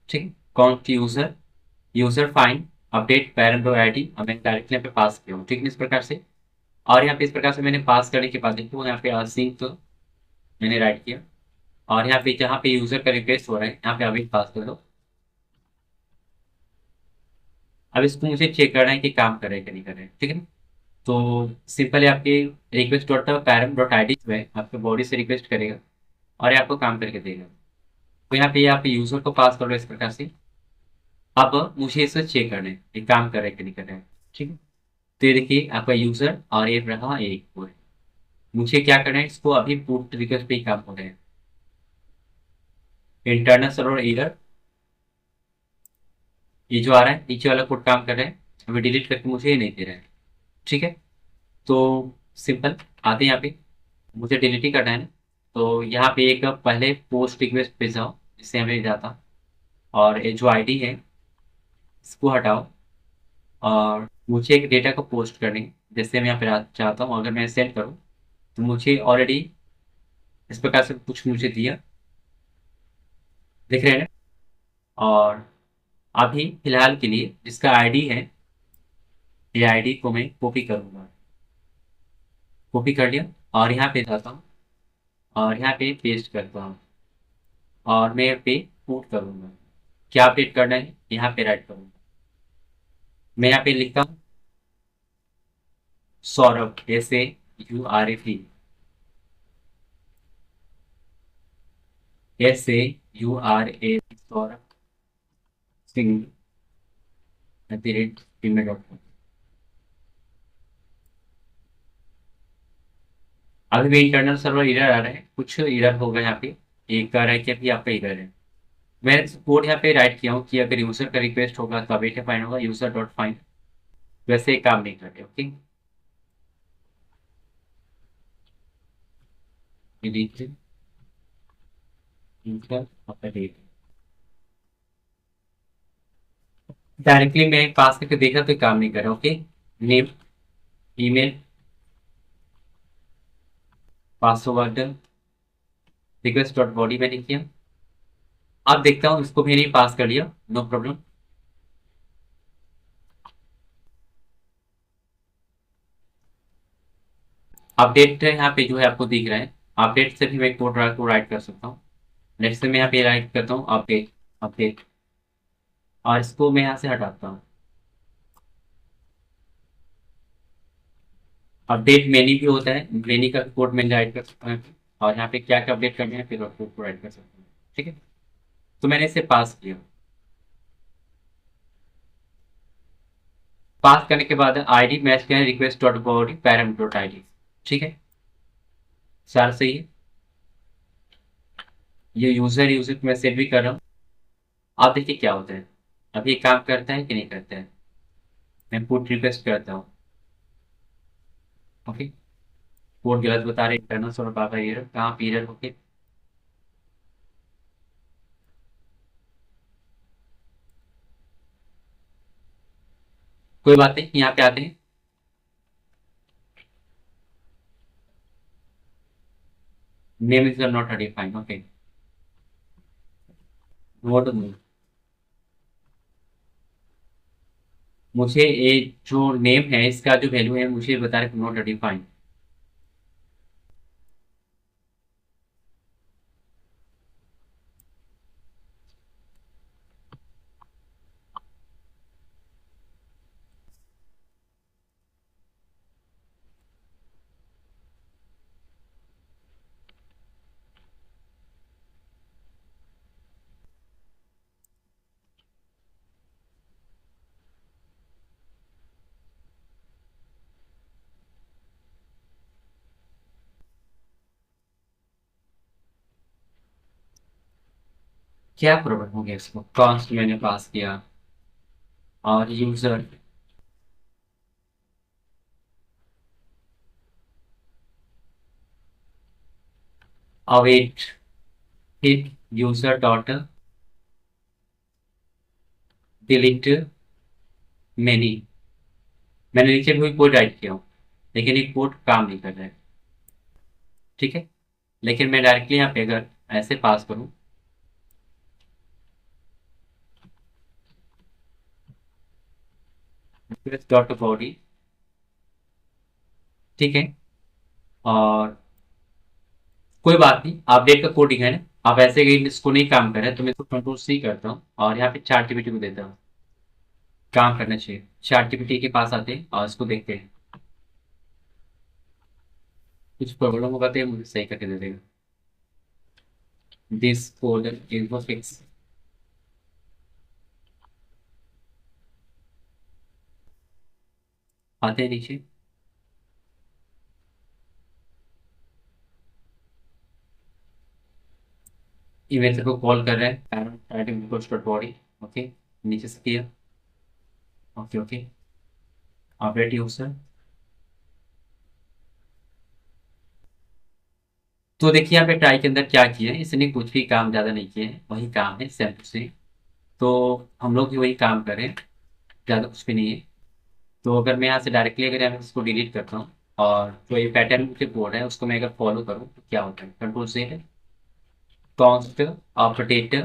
ठीक है। Count user, user find update parent ID, मैंने डायरेक्टली यहाँ पे पास किया हूँ, ठीक है, इस प्रकार से। और यहाँ पे इस प्रकार से मैंने पास करने के बाद देखो यहाँ पे सिंक तो मैंने राइट किया, और यहाँ पे जहाँ पे यूजर का रिक्वेस्ट हो रहा है यहाँ पे अभी पास कर दो। अब इसको मुझे चेक करना है कि काम कर रहे हैं कि नहीं कर रहे हैं, ठीक है ना। तो सिंपली आपके request dot param dot I D में आपके बॉडी से रिक्वेस्ट करेगा, और ये आपको काम करके देगा। तो यहाँ पे आप यूजर को पास कर रहे हो इस प्रकार से। अब मुझे इसे चेक करना है ये काम कर रहे हैं कि नहीं कर रहे हैं, ठीक है। तो ये देखिए आपका यूजर और ये रहा एक वो है। मुझे क्या करना है, इसको अभी पुट रिक्वेस्ट पे ही काम हो रहे हैं। इंटरनल सर्वर एरर, ये जो आ रहा है नीचे वाला कोड काम कर रहा है, अभी डिलीट करके मुझे ये नहीं दे रहा है, ठीक है। तो सिंपल आते हैं यहाँ पे, मुझे डिलीट ही करना है ना। तो यहाँ पे एक पहले पोस्ट रिक्वेस्ट भेजाओ, जिससे हमें जाता, और ये जो आईडी है इसको हटाओ, और मुझे एक डेटा को पोस्ट करने, जैसे मैं यहाँ पे चाहता हूँ अगर मैं सेंड करूँ तो मुझे ऑलरेडी इस प्रकार से कुछ मुझे दिया, दिख रहे हैं ना। और अभी फिलहाल के लिए जिसका आईडी है, ये आईडी को मैं कॉपी करूंगा, कॉपी कर लिया, और यहाँ पे जाता हूँ, और यहाँ पे पेस्ट करता हूँ, और मैं यहाँ पे पुट करूंगा। क्या अपडेट करना है, यहाँ पे राइट करूंगा। मैं यहाँ पे लिखता हूँ सौरभ, ऐसे URAP, SAURA, Saurabh Singh, gmail.com। अभी भी इंटरनल सर्वर एरर आ रहे हैं, कुछ एरर होगा यहाँ पे। एक कह रहा है कि अभी आपका एरर है। मैं कोड यहाँ पे राइट किया हूँ कि अगर यूजर का रिक्वेस्ट होगा तो अवेट फाइन होगा, यूजर डॉट फाइन। वैसे ही काम नहीं करते। Okay, delete user update. Directly मैं पास करके देखा तो काम नहीं कर रहा। Okay, name, email, password, request dot body मैंने किया। अब देखता हूँ इसको भी नहीं पास कर लिया, नो प्रॉब्लम। अपडेट यहाँ पे जो है आपको दिख रहा है, अपडेट से भी मैं कोड को राइट कर सकता हूँ। नेक्स्ट से मैं यहाँ पे राइट करता हूँ अपडेट, अपडेट, और इसको मैं यहाँ से हटाता हूँ। अपडेट मेनी भी होता है, मेनी का कोड मैं राइट कर सकता हूँ, और यहाँ पे क्या क्या अपडेट करना है फिर कोड को राइट कर सकता हूँ। ठीक है, तो मैंने इसे पास किया। पास करने के बाद आईडी मैच किया है request dot body parameter dot I D. ठीक है, सारा सही है। ये यूजर मैं सेव भी कर रहा हूँ। आप देखिए क्या होता है, अभी ये काम करता है कि नहीं करता है। मैं पुट रिक्वेस्ट करता हूँ। ओके, कोड गलत बता रहे, इंटरनल सर्वर बाबा एरर, कहाँ पे एरर। ओके, कोई बात नहीं, यहाँ पे आते हैं। Name is not defined. Okay, note, मुझे ये जो नेम है इसका जो वैल्यू है मुझे बता रहे नॉट डिफाइंड। क्या प्रॉब्लम हो गया इसको, कॉन्स्ट मैंने पास किया और यूजर, अवेट, फिर यूजर डॉट डिलीट मैनी। मैंने नीचे भी कोड राइट किया हूँ लेकिन ये कोड काम नहीं कर रहा है। ठीक है, लेकिन मैं डायरेक्टली यहाँ पे अगर ऐसे पास करूँ, डॉट बॉडी, ठीक है, और कोई बात नहीं, अपडेट का कोडिंग है ना, आप ऐसे ही इसको नहीं काम कर रहे तो मैं इसको कंट्रोल सी करता हूँ और यहाँ पे चैट जीपीटी को देता हूँ। काम करना चाहिए, चैट जीपीटी के पास आते हैं और इसको देखते हैं, कुछ प्रॉब्लम होगा तो ये मुझे सही करके दे देगा। दिस कोड इन्फो फिक्स, आते हैं नीचे। ईमेल को कॉल कर रहे हैं टाइपिंग डॉट बॉडी। ओके, नीचे से किया। Okay okay, update user. तो देखिए यहाँ पे ट्राई के अंदर क्या किया है, इसने कुछ भी काम ज़्यादा नहीं किया है, वही काम है सेम टू सेम। तो हम लोग भी वही काम करें, ज़्यादा कुछ भी नहीं है। तो अगर मैं यहाँ से डायरेक्टली अगर मैं इसको डिलीट करता हूँ और जो ये पैटर्न मुझे कोड है उसको मैं अगर फॉलो करूँ तो क्या होता है, कंट्रोल से है, कॉन्स्ट अपडेट,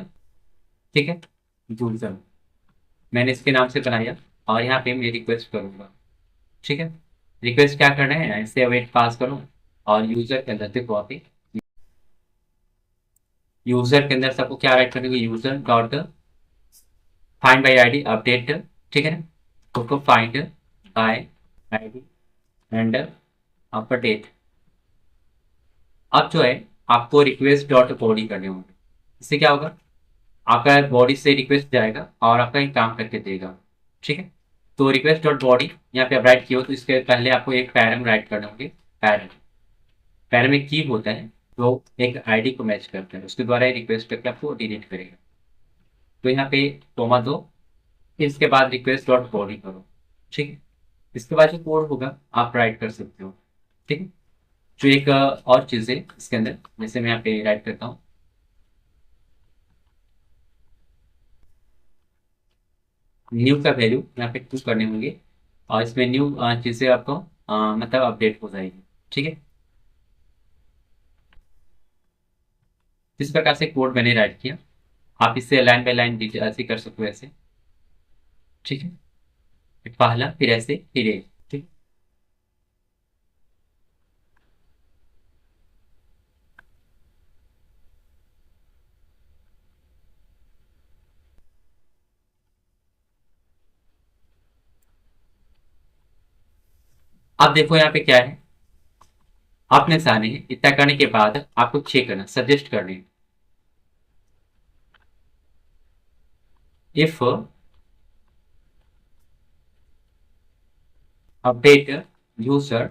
ठीक है, यूजर, मैंने इसके नाम से बनाया और यहाँ पे मैं रिक्वेस्ट करूँगा। ठीक है, रिक्वेस्ट क्या करना है, ऐसे अवेट पास करूँ और यूजर के अंदर देखो आप, यूजर के अंदर सबको क्या राइट करने को, user dot find by ID update. ठीक है ना, उसको find by ID and update. अब जो है आपको रिक्वेस्ट डॉट बॉडी करने होंगे, इससे क्या होगा, आपका बॉडी से रिक्वेस्ट जाएगा और आपका एक काम करके देगा। ठीक है। तो रिक्वेस्ट डॉट बॉडी यहाँ पे आप राइट किए हो तो इसके पहले आपको एक पैरम राइट करना होंगे। पैरम पैरम एक की होता है जो एक आईडी को मैच करता है, उसके द्वारा रिक्वेस्ट करके आपको डिलीट करेगा। तो यहाँ पे कोमा दो, इसके बाद रिक्वेस्ट डॉट बॉडी करो। ठीक है। इसके बाद जो कोड होगा आप राइट कर सकते हो। ठीक है। जो एक और चीज़ है इसके अंदर, जैसे मैं यहाँ पे राइट करता हूँ, न्यू का वैल्यू यहाँ पे 2 करने होंगे और इसमें न्यू चीज़ें आपको मतलब अपडेट हो जाएगी। ठीक है। इस प्रकार से कोड मैंने राइट किया। आप इससे लाइन बाय लाइन ऐसे कर सकते हो ऐसे। ठीक है। पहला फिर ऐसे फिर ये। ठीक। अब देखो यहाँ पे क्या है, आपने सामने इतना करने के बाद आपको चेक करना, सजेस्ट करने, इफ अपडेट यूजर,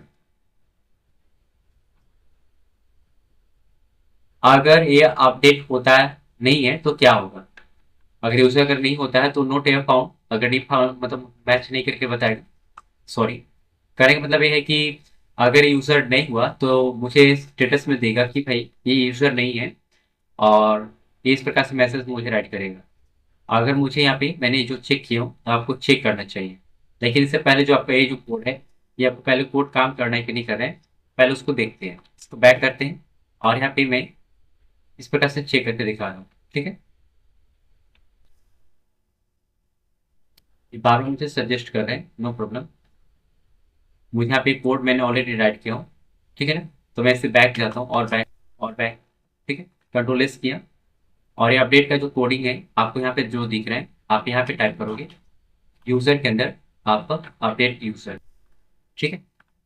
अगर ये अपडेट होता है नहीं है तो क्या होगा। अगर यूजर अगर नहीं होता है तो नोट एयर फाउंड, अगर नहीं फाउंड मतलब मैच नहीं करके बताएगा। सॉरी, कहने का मतलब ये है कि अगर यूजर नहीं हुआ तो मुझे स्टेटस में देगा कि भाई ये यूजर नहीं है, और ये इस प्रकार से मैसेज मुझे राइट करेगा। अगर मुझे यहाँ पे मैंने जो चेक किया हूँ तो आपको चेक करना चाहिए। लेकिन इससे पहले जो आपका ये जो कोड है, ये आपको पहले कोड काम करना है कि नहीं कर रहे हैं, पहले उसको देखते हैं। इसको बैक करते हैं और यहाँ पे मैं इस प्रकार से चेक करके दिखा रहा हूँ। ठीक है। ये बार बार मुझे सजेस्ट कर रहे हैं, नो प्रॉब्लम। मुझे यहाँ पे कोड मैंने ऑलरेडी राइट किया हूँ। ठीक है ना। तो मैं इससे बैक जाता हूँ और बैक और बैक। ठीक है। कंट्रोल एस किया और ये अपडेट का जो कोडिंग है आपको यहाँ पे जो दिख रहा है आप यहाँ पे टाइप करोगे यूजर के अंदर, आपका अपडेट यूजर। ठीक है।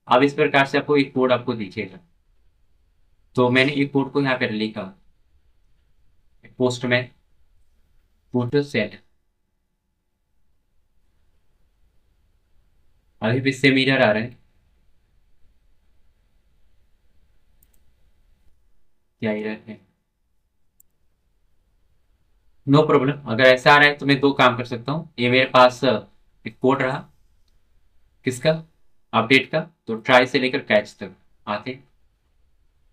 अब इस प्रकार से आपको एक कोड आपको दिखेगा। तो मैंने एक कोड को यहाँ पे लिखा, पोस्ट में पोस्ट सेट, अभी भी सेम एरर आ रहा है, क्या एरर है। नो प्रॉब्लम, अगर ऐसा आ रहा है तो मैं दो काम कर सकता हूँ। ये मेरे पास एक कोड रहा, किसका, अपडेट का। तो ट्राई से लेकर कैच तक आते,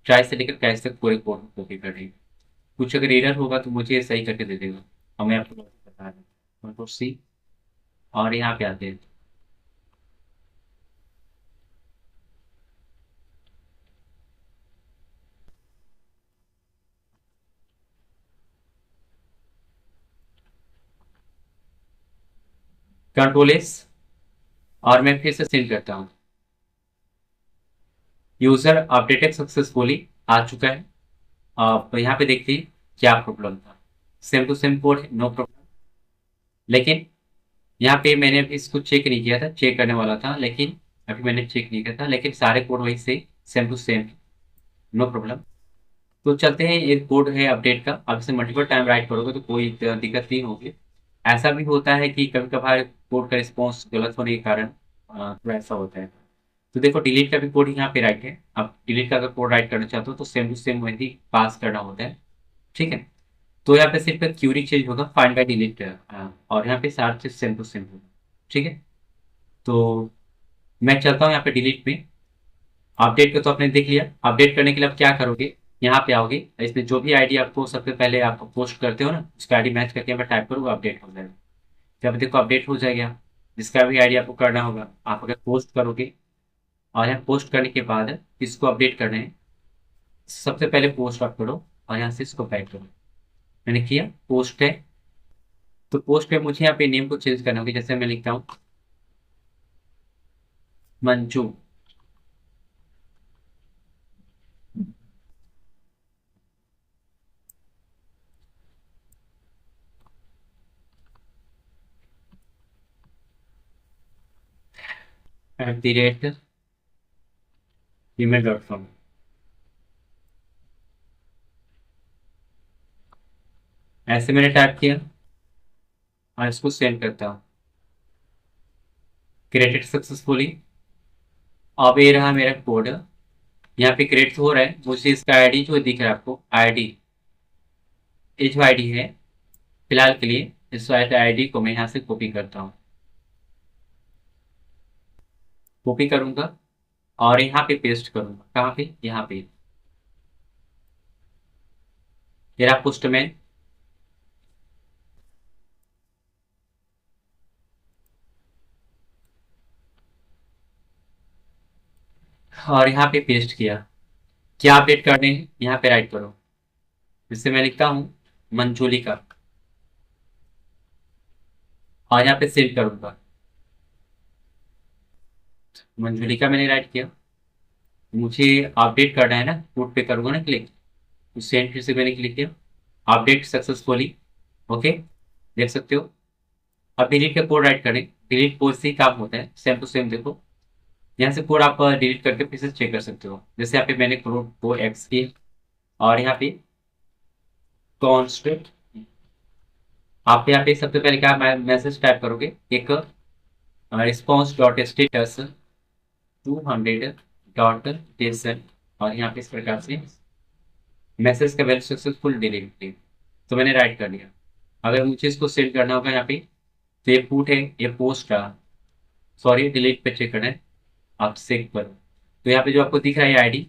ट्राई से लेकर कैच तक पूरे कोड को कॉपी कर देंगे। कुछ अगर एरर होगा तो मुझे सही करके दे देगा और मैं आपको बता रहा हूँ। कंट्रोल सी और यहाँ पे आते हैं, कंट्रोल एस और मैं फिर से सेंड करता हूँ। यूजर अपडेटेड सक्सेसफुली आ चुका है। आप यहाँ पे देखते हैं क्या प्रॉब्लम था। सेम टू सेम कोड है, नो प्रॉब्लम। लेकिन यहाँ पे मैंने अभी इसको चेक नहीं किया था, चेक करने वाला था लेकिन अभी मैंने चेक नहीं किया था, लेकिन सारे कोड वही से same to same, no problem. तो चलते हैं, एक कोड है अपडेट का, अब इसे मल्टीपल टाइम राइट करोगे तो कोई दिक्कत नहीं होगी। ऐसा भी होता है कि कभी कभार कोड का रिस्पॉन्स गलत होने के कारण थोड़ा ऐसा होता है। तो देखो डिलीट का भी कोड यहाँ पे राइट है। अब डिलीट का अगर कोड राइट करना चाहते हो तो सेम टू सेम वही पास करना होता है। ठीक है। तो यहाँ पे सिर्फ क्यूरी चेंज होगा, फाइंड बाय डिलीट, और यहाँ पे सारा चीज सेम टू सेम होगा। ठीक है। तो मैं चलता हूँ यहाँ पे डिलीट में। अपडेट का तो आपने देख लिया। अपडेट करने के लिए आप क्या करोगे, यहाँ पे आओगे, इसमें जो भी आईडी आपको सबसे पहले आप पोस्ट करते हो ना उसका आईडी मैच करके यहाँ पे टाइप करोगे, अपडेट हो जाएगा। जब देखो अपडेट हो जाएगा, जिसका भी आईडी आपको करना होगा आप अगर पोस्ट करोगे, और यहाँ पोस्ट करने के बाद इसको अपडेट करना है, सबसे पहले पोस्ट आप करो और यहाँ से इसको बैक करो। मैंने किया, पोस्ट है। तो पोस्ट पे मुझे यहाँ पे नेम को चेंज करना होगा, जैसे मैं लिखता हूँ मंजू। @gmail.com। ऐसे मैंने टाइप किया और इसको सेंड करता हूँ। Created successfully. अब ये रहा मेरा कोड, यहाँ पे क्रिएट हो रहा है। मुझे इसका आईडी जो दिख रहा है आपको, आईडी, ये जो आईडी है फिलहाल के लिए, इस आईडी को मैं यहाँ से कॉपी करता हूँ, कॉपी करूंगा और यहाँ पे पेस्ट करूंगा। कहाँ पे? यहाँ पे। मेरा पोस्टमैन, और यहाँ पे पेस्ट किया। क्या अपडेट करने हैं यहाँ पे राइट करो। जिससे मैं लिखता हूँ मंजूलिका, और यहाँ पे सेव करूंगा। मंजूलिका मैंने राइट किया। मुझे अपडेट करना है ना, कोड पे करूंगा ना क्लिक, सेंड फिर से मैंने क्लिक किया, अपडेट सक्सेसफुली। ओके, देख सकते हो। अब डिलीट का कोड राइट करें, डिलीट कोड से ही काम होता है, सेम टू सेम। देखो यहाँ से कोड आप डिलीट करके फिर से चेक कर सकते हो। जैसे यहाँ पे मैंने कोड को एक्स किया और यहाँ पे कॉन्स्टेंट, आप यहाँ पे सबसे पहले क्या मैसेज टाइप करोगे, एक रिस्पॉन्स डॉट स्टेटस 200.json, और यहाँ पे इस प्रकार से मैसेज का वैल्यू सक्सेसफुल डिलीट। तो मैंने राइट कर लिया। अगर मुझे इसको सेंड करना होगा यहाँ पे, तो ये पुट है, ये पोस्ट का, सॉरी डिलीट पे चेक करना है, आप चेक करो। तो यहाँ पे जो आपको दिख रहा है आईडी,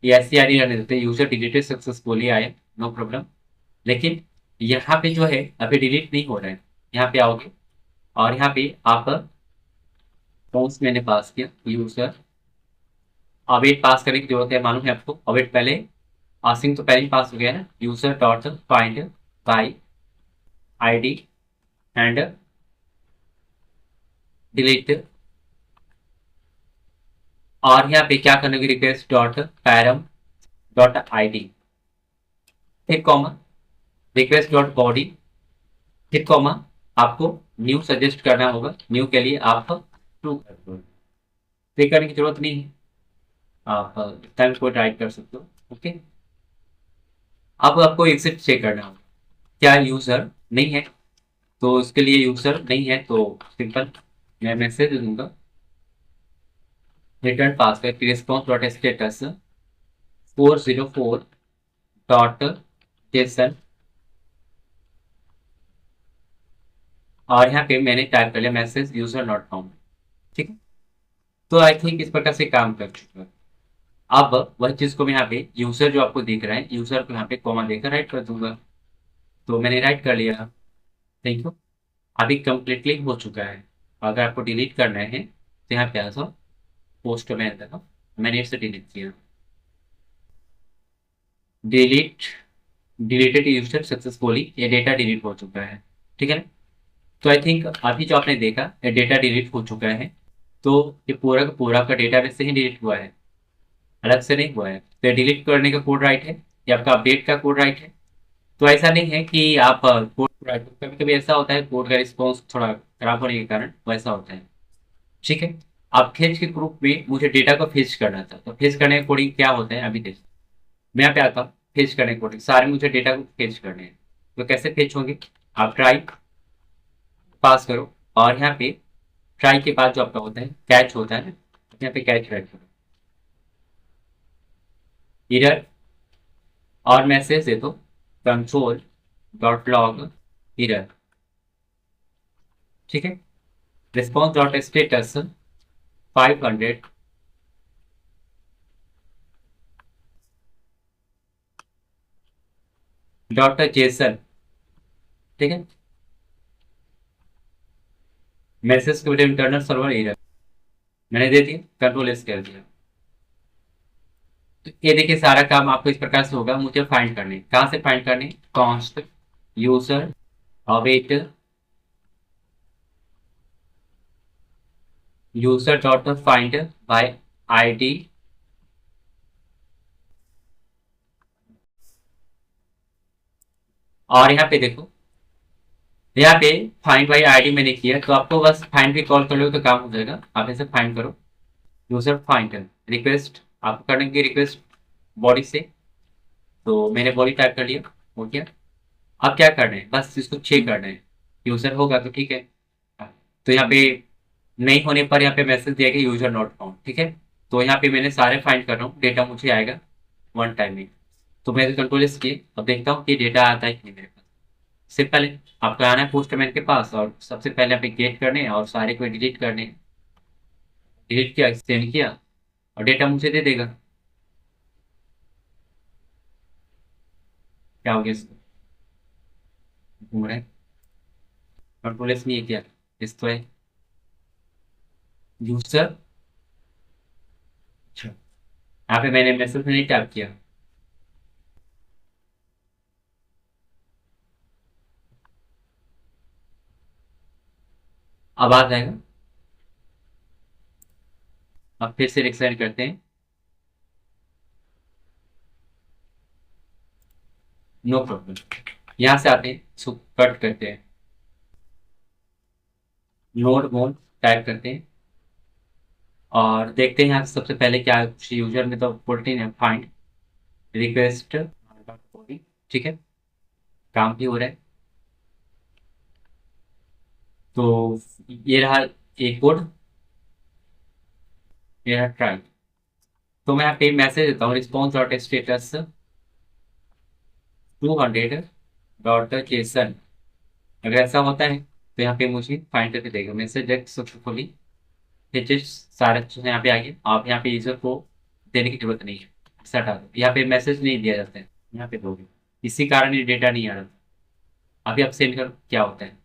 ये ऐसी आईडी रहने देते हैं, यूजर डिलीटेड सक्सेसफुली आए, नो प्रॉब्लम। लेकिन यहाँ पे जो है अभी डिलीट नहीं हो रहा है। यहाँ पे आओगे और यहाँ पे आप कौन मैंने पास किया यूजर, अवेट पास करने की जरूरत है, मालूम है आपको। अवेट पहले, आसिंग तो पहले ही पास हो गया ना। User dot find by ID and delete, और यहाँ पे क्या करने की, request dot param dot ID, ठीक कॉमा, रिक्वेस्ट डॉट बॉडी, ठीक कॉमा। आपको न्यू सजेस्ट करना होगा, न्यू के लिए आप ट्रू पे करने की जरूरत नहीं है, आप टाइम को राइट कर सकते हो। ओके, अब आपको एग्जिट चेक करना होगा, क्या यूजर नहीं है। तो उसके लिए यूजर नहीं है तो सिंपल मैं मैसेज दे दूंगा, return password response dot status 404.json, और यहाँ पे मैंने टाइप कर लिया मैसेज यूजर नॉट फाउंड। ठीक है, तो आई थिंक इस प्रकार से काम कर चुका है। अब वह चीज को मैं यहाँ पे यूजर जो आपको दिख रहा है, यूजर को यहाँ पे कॉमा देकर राइट कर दूंगा। तो मैंने राइट कर लिया, थैंक यू। अभी कंप्लीटली हो चुका है। अगर आपको डिलीट करना है तो यहाँ पे आ जाओ, पोस्ट में आता, मैंने इसे डिलीट किया, डिलीट, डिलीटेड यूजर सक्सेसफुली, ये डेटा डिलीट हो चुका है। ठीक है ना। तो आई थिंक अभी जो आपने देखा ये डेटा डिलीट हो चुका है। तो ये पूरा का पूरा का डेटाबेस से ही डिलीट हुआ है, अलग से नहीं हुआ है। तो डिलीट करने का कोड राइट है, या आपका अपडेट का कोड राइट है। तो ऐसा नहीं है कि आप कोड राइट, कभी कभी ऐसा होता है कोड का रिस्पॉन्स थोड़ा खराब होने के कारण वैसा होता है। ठीक है, आप फेच के ग्रुप में मुझे डेटा को फेच करना था, तो फेच करने के अकॉर्डिंग क्या होता है अभी देख, मैं यहाँ पे आता हूँ, फेच करने के अकॉर्डिंग सारे मुझे डेटा को फेच करने हैं। तो कैसे फेच होंगे, आप ट्राई पास करो, और यहाँ पे ट्राई के बाद जो आपका होता है कैच होता है, यहाँ पे कैच राइट करो, इरर, और मैसेज दे दो कंसोल डॉट लॉग इरर। ठीक है, response dot status 500 dot JSON. ठीक है, मैसेज के इंटरनल सर्वर एरर मैंने दे दिया, कंट्रोल एस कर दिया। तो ये देखिए सारा काम आपको इस प्रकार से होगा। मुझे फाइंड करने, कहाँ से फाइंड करने, const user await user dot find by ID, और यहाँ पे देखो, यहाँ पे फाइंड बाई आईडी मैंने किया, तो आपको बस फाइंड भी कॉल कर लो तो काम हो जाएगा। आप ऐसे फाइंड करो, यूजर फाइंड रिक्वेस्ट, आपको करने की रिक्वेस्ट बॉडी से, तो मैंने बॉडी टाइप कर लिया, हो गया। अब क्या करना है, बस इसको चेक करना है, यूजर होगा तो ठीक है। तो यहाँ पे नहीं होने पर यहाँ पे मैसेज दिया गया यूजर नॉट फाउंड, ठीक है। तो यहाँ पे मैंने सारे फाइंड कर रहा हूँ, डेटा मुझे आएगा वन टाइम में। तो मैं कंट्रोल एस किए, अब देखता हूँ कि डेटा आता है कि नहीं मेरे पास। इससे पहले आपको आना है पोस्टमैन के पास और सबसे पहले आप गेट करने हैं और सारे को डिलीट करने हैं। डिलीट किया, सेंड किया और डेटा मुझे दे देगा। क्या हो गया इसको, घूम रहा है, कंट्रोल एस नहीं है क्या, इस तो है यूजर। अच्छा, यहाँ पे मैंने मैसेज में नहीं टाइप किया। अब आ जाएगा। अब फिर से रिसेंड करते हैं, नो प्रॉब्लम। यहाँ से आते हैं, इसको कट करते हैं, नोड मोड टाइप करते हैं और देखते हैं यहाँ से सबसे पहले क्या यूजर में तो फोर्टीन है, फाइंड रिक्वेस्ट, ठीक है, काम भी हो रहा है। तो ये रहा एक कोड, ये रहा ट्राई। तो मैं यहाँ पे मैसेज देता हूँ response dot status 200 dot JSON. अगर ऐसा होता है तो यहाँ पे मुझे फाइंड करके देगा मैसेज सक्सेसफुली फीचर्स, सारे चीज़ें यहाँ पे आ गई। आप यहाँ पे यूजर को देने की जरूरत नहीं है, इसे हटा दो। यहाँ पे मैसेज नहीं दिया जाता है, यहाँ पे दोगे, इसी कारण ये डेटा नहीं आ रहा था। अभी आप सेंड करो, क्या होता है,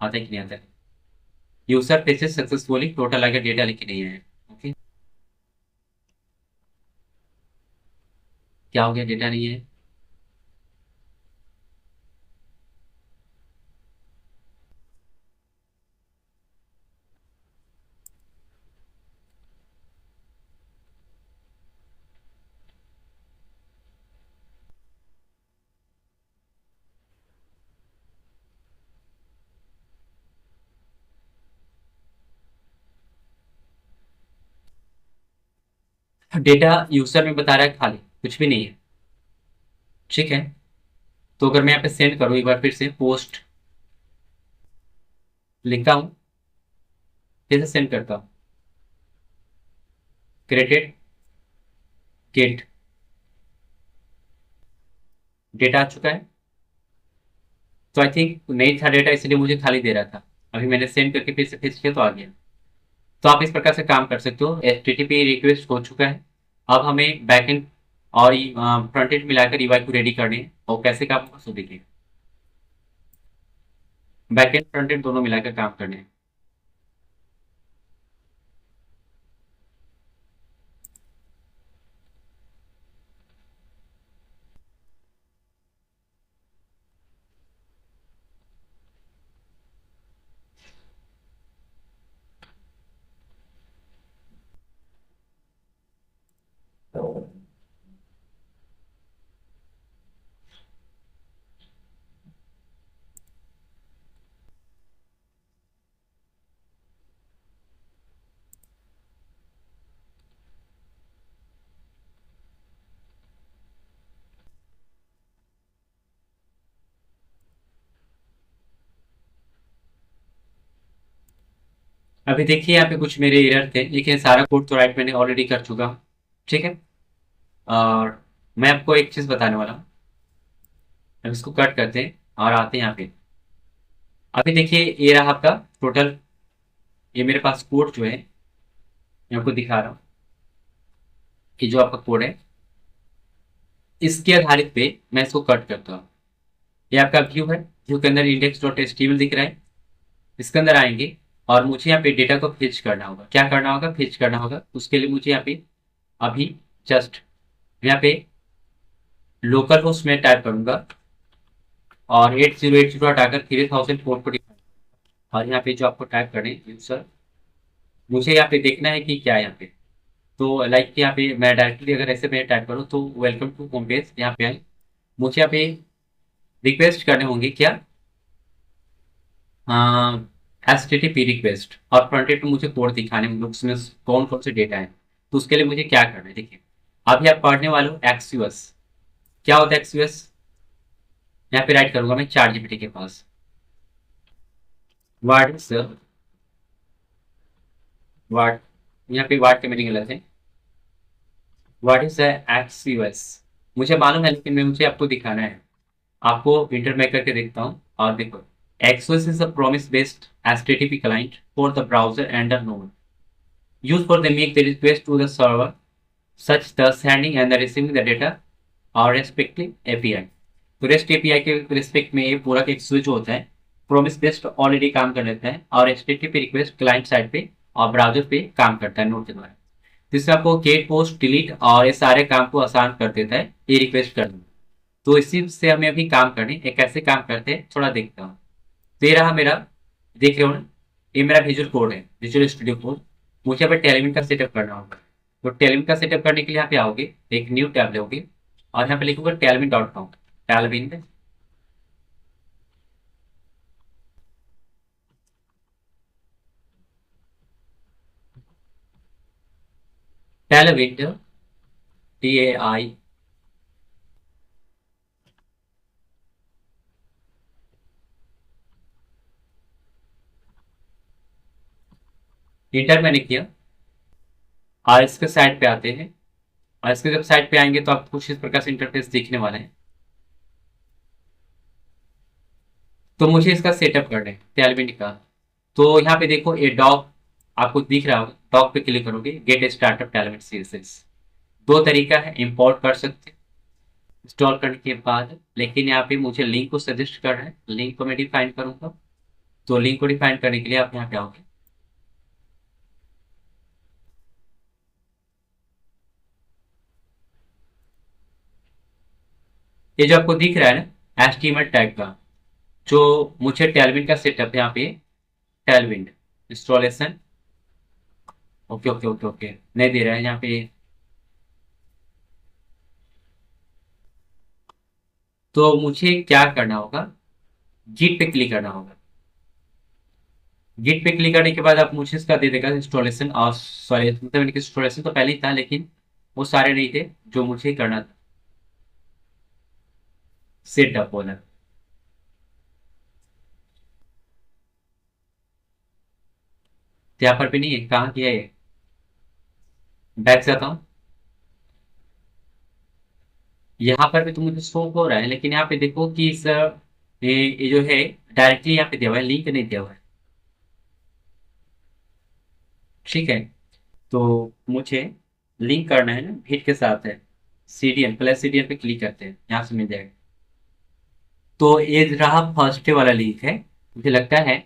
आता है कि नहीं आता है। यूजर फीचर्स सक्सेसफुली, टोटल आगे डेटा लेके नहीं आया। ओके, क्या हो गया, डेटा नहीं है। डेटा यूजर में बता रहा है खाली, कुछ भी नहीं है, ठीक है। तो अगर मैं यहाँ पे सेंड करूँ एक बार फिर से पोस्ट लिखता हूँ, कैसे सेंड करता हूँ, क्रिएटेड गेट, डेटा आ चुका है। तो आई थिंक नहीं था डेटा, इसलिए मुझे खाली दे रहा था। अभी मैंने सेंड करके फिर से भेज किया तो आ गया। तो आप इस प्रकार से काम कर सकते हो। HTTP रिक्वेस्ट हो चुका है, अब हमें बैकएंड और फ्रंट एंड मिलाकर ईवाई को रेडी करनी है। और कैसे काम होगा सो देखिए, बैकएंड फ्रंट एंड दोनों मिलाकर काम करने हैं। अभी देखिए यहाँ पे कुछ मेरे एरर थे, लेकिन सारा कोड तो राइट मैंने ऑलरेडी कर चुका हूँ, ठीक है। और मैं आपको एक चीज बताने वाला हूँ। अब इसको कट करते हैं और आते हैं यहाँ पे। अभी देखिए ये रहा आपका टोटल, ये मेरे पास कोड जो है मैं आपको दिखा रहा हूँ कि जो आपका कोड है, इसके आधारित पे मैं इसको कट करता हूँ। ये आपका व्यू है, व्यू के अंदर इंडेक्स डॉट एचटीएमएल दिख रहा है। इसके अंदर आएंगे और मुझे यहाँ पे डेटा को फिच करना होगा। क्या करना होगा, फिच करना होगा। उसके लिए मुझे यहाँ पे अभी जस्ट यहाँ पे लोकल होस्ट में टाइप करूंगा और 8080 हटाकर 3440, और यहाँ पे जो आपको टाइप करने यूजर, मुझे यहाँ पे देखना है कि क्या है यहाँ पे। तो लाइक यहाँ पे मैं डायरेक्टली अगर ऐसे मैं टाइप करूँ तो वेलकम टू होम पेज, यहाँ पे आए, मुझे यहाँ पे रिक्वेस्ट करने होंगे क्या, HTTP रिक्वेस्ट, और फ्रंट एंड पे मुझे कोड दिखाने होंगे उसमें कौन कौन से डेटा है। तो उसके लिए मुझे क्या करना है, देखिए अभी आप पढ़ने वाले हो एक्सयूएस। क्या होता है एक्सयूएस, यहाँ पे राइट करूंगा मैं चार जीपीटी के पास, व्हाट इज वाट, यहाँ पे वाट के मीनिंग अलग है। व्हाट इज द एक्सयूएस, मुझे मालूम है लेकिन मैं मुझे आपको दिखाना है। आपको इंटर में करके देखता हूँ और देखो, axios is a promise based HTTP client for the browser and the node use for the make the request to the server such the sending and the receiving the data और रेस्पेक्टिव एपीआई। तो रेस्ट एपीआई के रिस्पेक्ट में ये पूरा एक स्विच होता है, प्रॉमिस बेस्ड ऑलरेडी काम कर लेता है और एचटीटीपी रिक्वेस्ट क्लाइंट साइड पे और ब्राउजर पे काम करता है नोड के द्वारा, जिससे आपको गेट पोस्ट डिलीट और ये सारे काम को आसान कर देता है ये रिक्वेस्ट करना। तो इसी से हमें अभी काम करने एक कैसे काम करते हैं थोड़ा देखता हूँ। तो ये रहा मेरा, देख रहे हो ना, ये मेरा विजुअल कोड है, विजुअल स्टूडियो कोड। मुझे यहाँ पे टेलविन का सेटअप करना होगा। तो टेलविन का सेटअप करने के लिए यहाँ पे आओगे, एक न्यू टैब लोगे और यहाँ पे लिखोगे टेलविन.com, टेलविन टेलविन TAI इंटर मैंने किया और इसके साइड पे आते हैं। और इसके जब साइड पे आएंगे तो आपको कुछ इस प्रकार से इंटरफेस दिखने वाला है। तो मुझे इसका सेटअप करना है टेलविन का। तो यहाँ पे देखो ये डॉक आपको दिख रहा होगा, डॉक पे क्लिक करोगे, गेट स्टार्टअप टेलविन CSS। दो तरीका है, इंपोर्ट कर सकते हैं इंस्टॉल करने के बाद, लेकिन यहाँ पे मुझे लिंक को सजेस्ट करना है, लिंक को मैं डिफाइन करूंगा। तो लिंक को डिफाइन करने के लिए आप यहाँ पे आओगे, ये जो आपको दिख रहा है ना HTML टैग का, जो मुझे टेलविन का सेटअप यहाँ पे, Tailwind installation, okay okay okay okay नहीं दे रहा है यहाँ पे। तो मुझे क्या करना होगा, गिट पे क्लिक करना होगा। गिट पे क्लिक करने के बाद आप मुझे इसका दे देगा इंस्टॉलेशन, और सॉरी मतलब इंस्टॉलेशन तो पहले ही था लेकिन वो सारे नहीं थे जो मुझे करना था, सेटअप होना। तो यहाँ पर भी नहीं है, कहाँ किया है, बैक जाता हूँ। यहाँ पर भी तो मुझे शो हो रहा है लेकिन यहाँ पे देखो कि इस ये जो है डायरेक्टली यहाँ पे दिया हुआ है, लिंक नहीं दिया हुआ है। ठीक है, तो मुझे लिंक करना है ना, गिट के साथ है, CDN प्लस CDN पे क्लिक करते हैं, यहाँ से मिल जाएगा। तो ये रहा फर्स्ट वाला लिंक है। मुझे लगता है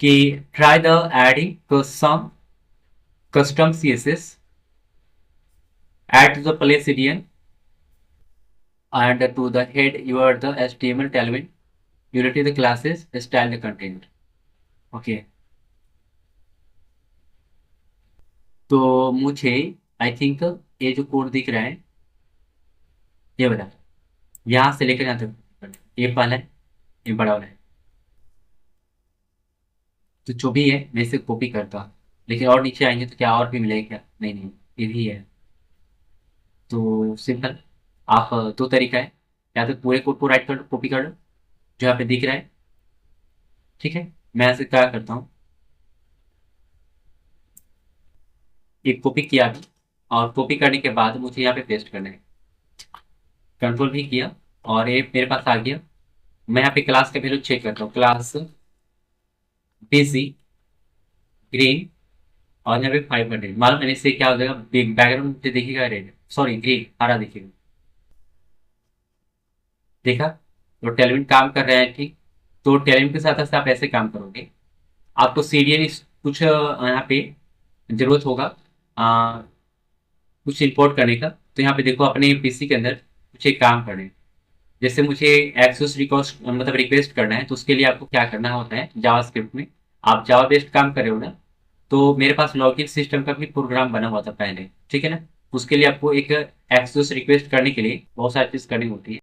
कि try the adding to some custom CSS add to the place CDN and to the head you are the HTML tailwind unity the classes style the content। Okay, तो मुझे आई थिंक ये जो कोड दिख रहा है, ये बता, यहाँ से लेकर यहाँ तक ये वाला है, ये बड़ा वाला है। तो जो भी है मैं इसे कॉपी करता हूँ, लेकिन और नीचे आएंगे तो क्या और भी मिलेगा क्या, नहीं नहीं ये भी है। तो सिंपल, आप दो तरीका है, या तो पूरे कोड को राइट कर लो, कॉपी कर लो जो यहाँ पे दिख रहा है। ठीक है, मैं ऐसे क्या करता हूँ, एक कॉपी किया अभी, और कॉपी करने के बाद मुझे यहाँ पे पेस्ट करना है, कंट्रोल भी किया और ये मेरे पास आ गया। मैं यहाँ पे क्लास का वैल्यू चेक करता हूँ, क्लास BC ग्रीन और यहाँ पे 500, मालूम है इससे क्या हो जाएगा, बैकग्राउंड मुझे दिखेगा रेड, सॉरी ग्रीन, हरा दिखेगा। देखा, तो टेलविन काम कर रहा है ठीक। तो टेलविन के साथ साथ आप ऐसे काम करोगे, आपको CDN कुछ यहाँ पे जरूरत होगा कुछ इंपोर्ट करने का। तो यहाँ पे देखो अपने PC के अंदर कुछ एक काम करने, जैसे मुझे एक्सेस रिक्वेस्ट मतलब रिक्वेस्ट करना है, तो उसके लिए आपको क्या करना होता है, जावास्क्रिप्ट में आप जावा बेस्ड काम कर रहे हो ना, तो मेरे पास लॉगिन सिस्टम का भी प्रोग्राम बना हुआ था पहले, ठीक है ना। उसके लिए आपको एक एक्सेस रिक्वेस्ट करने के लिए बहुत सारी चीज करनी होती है।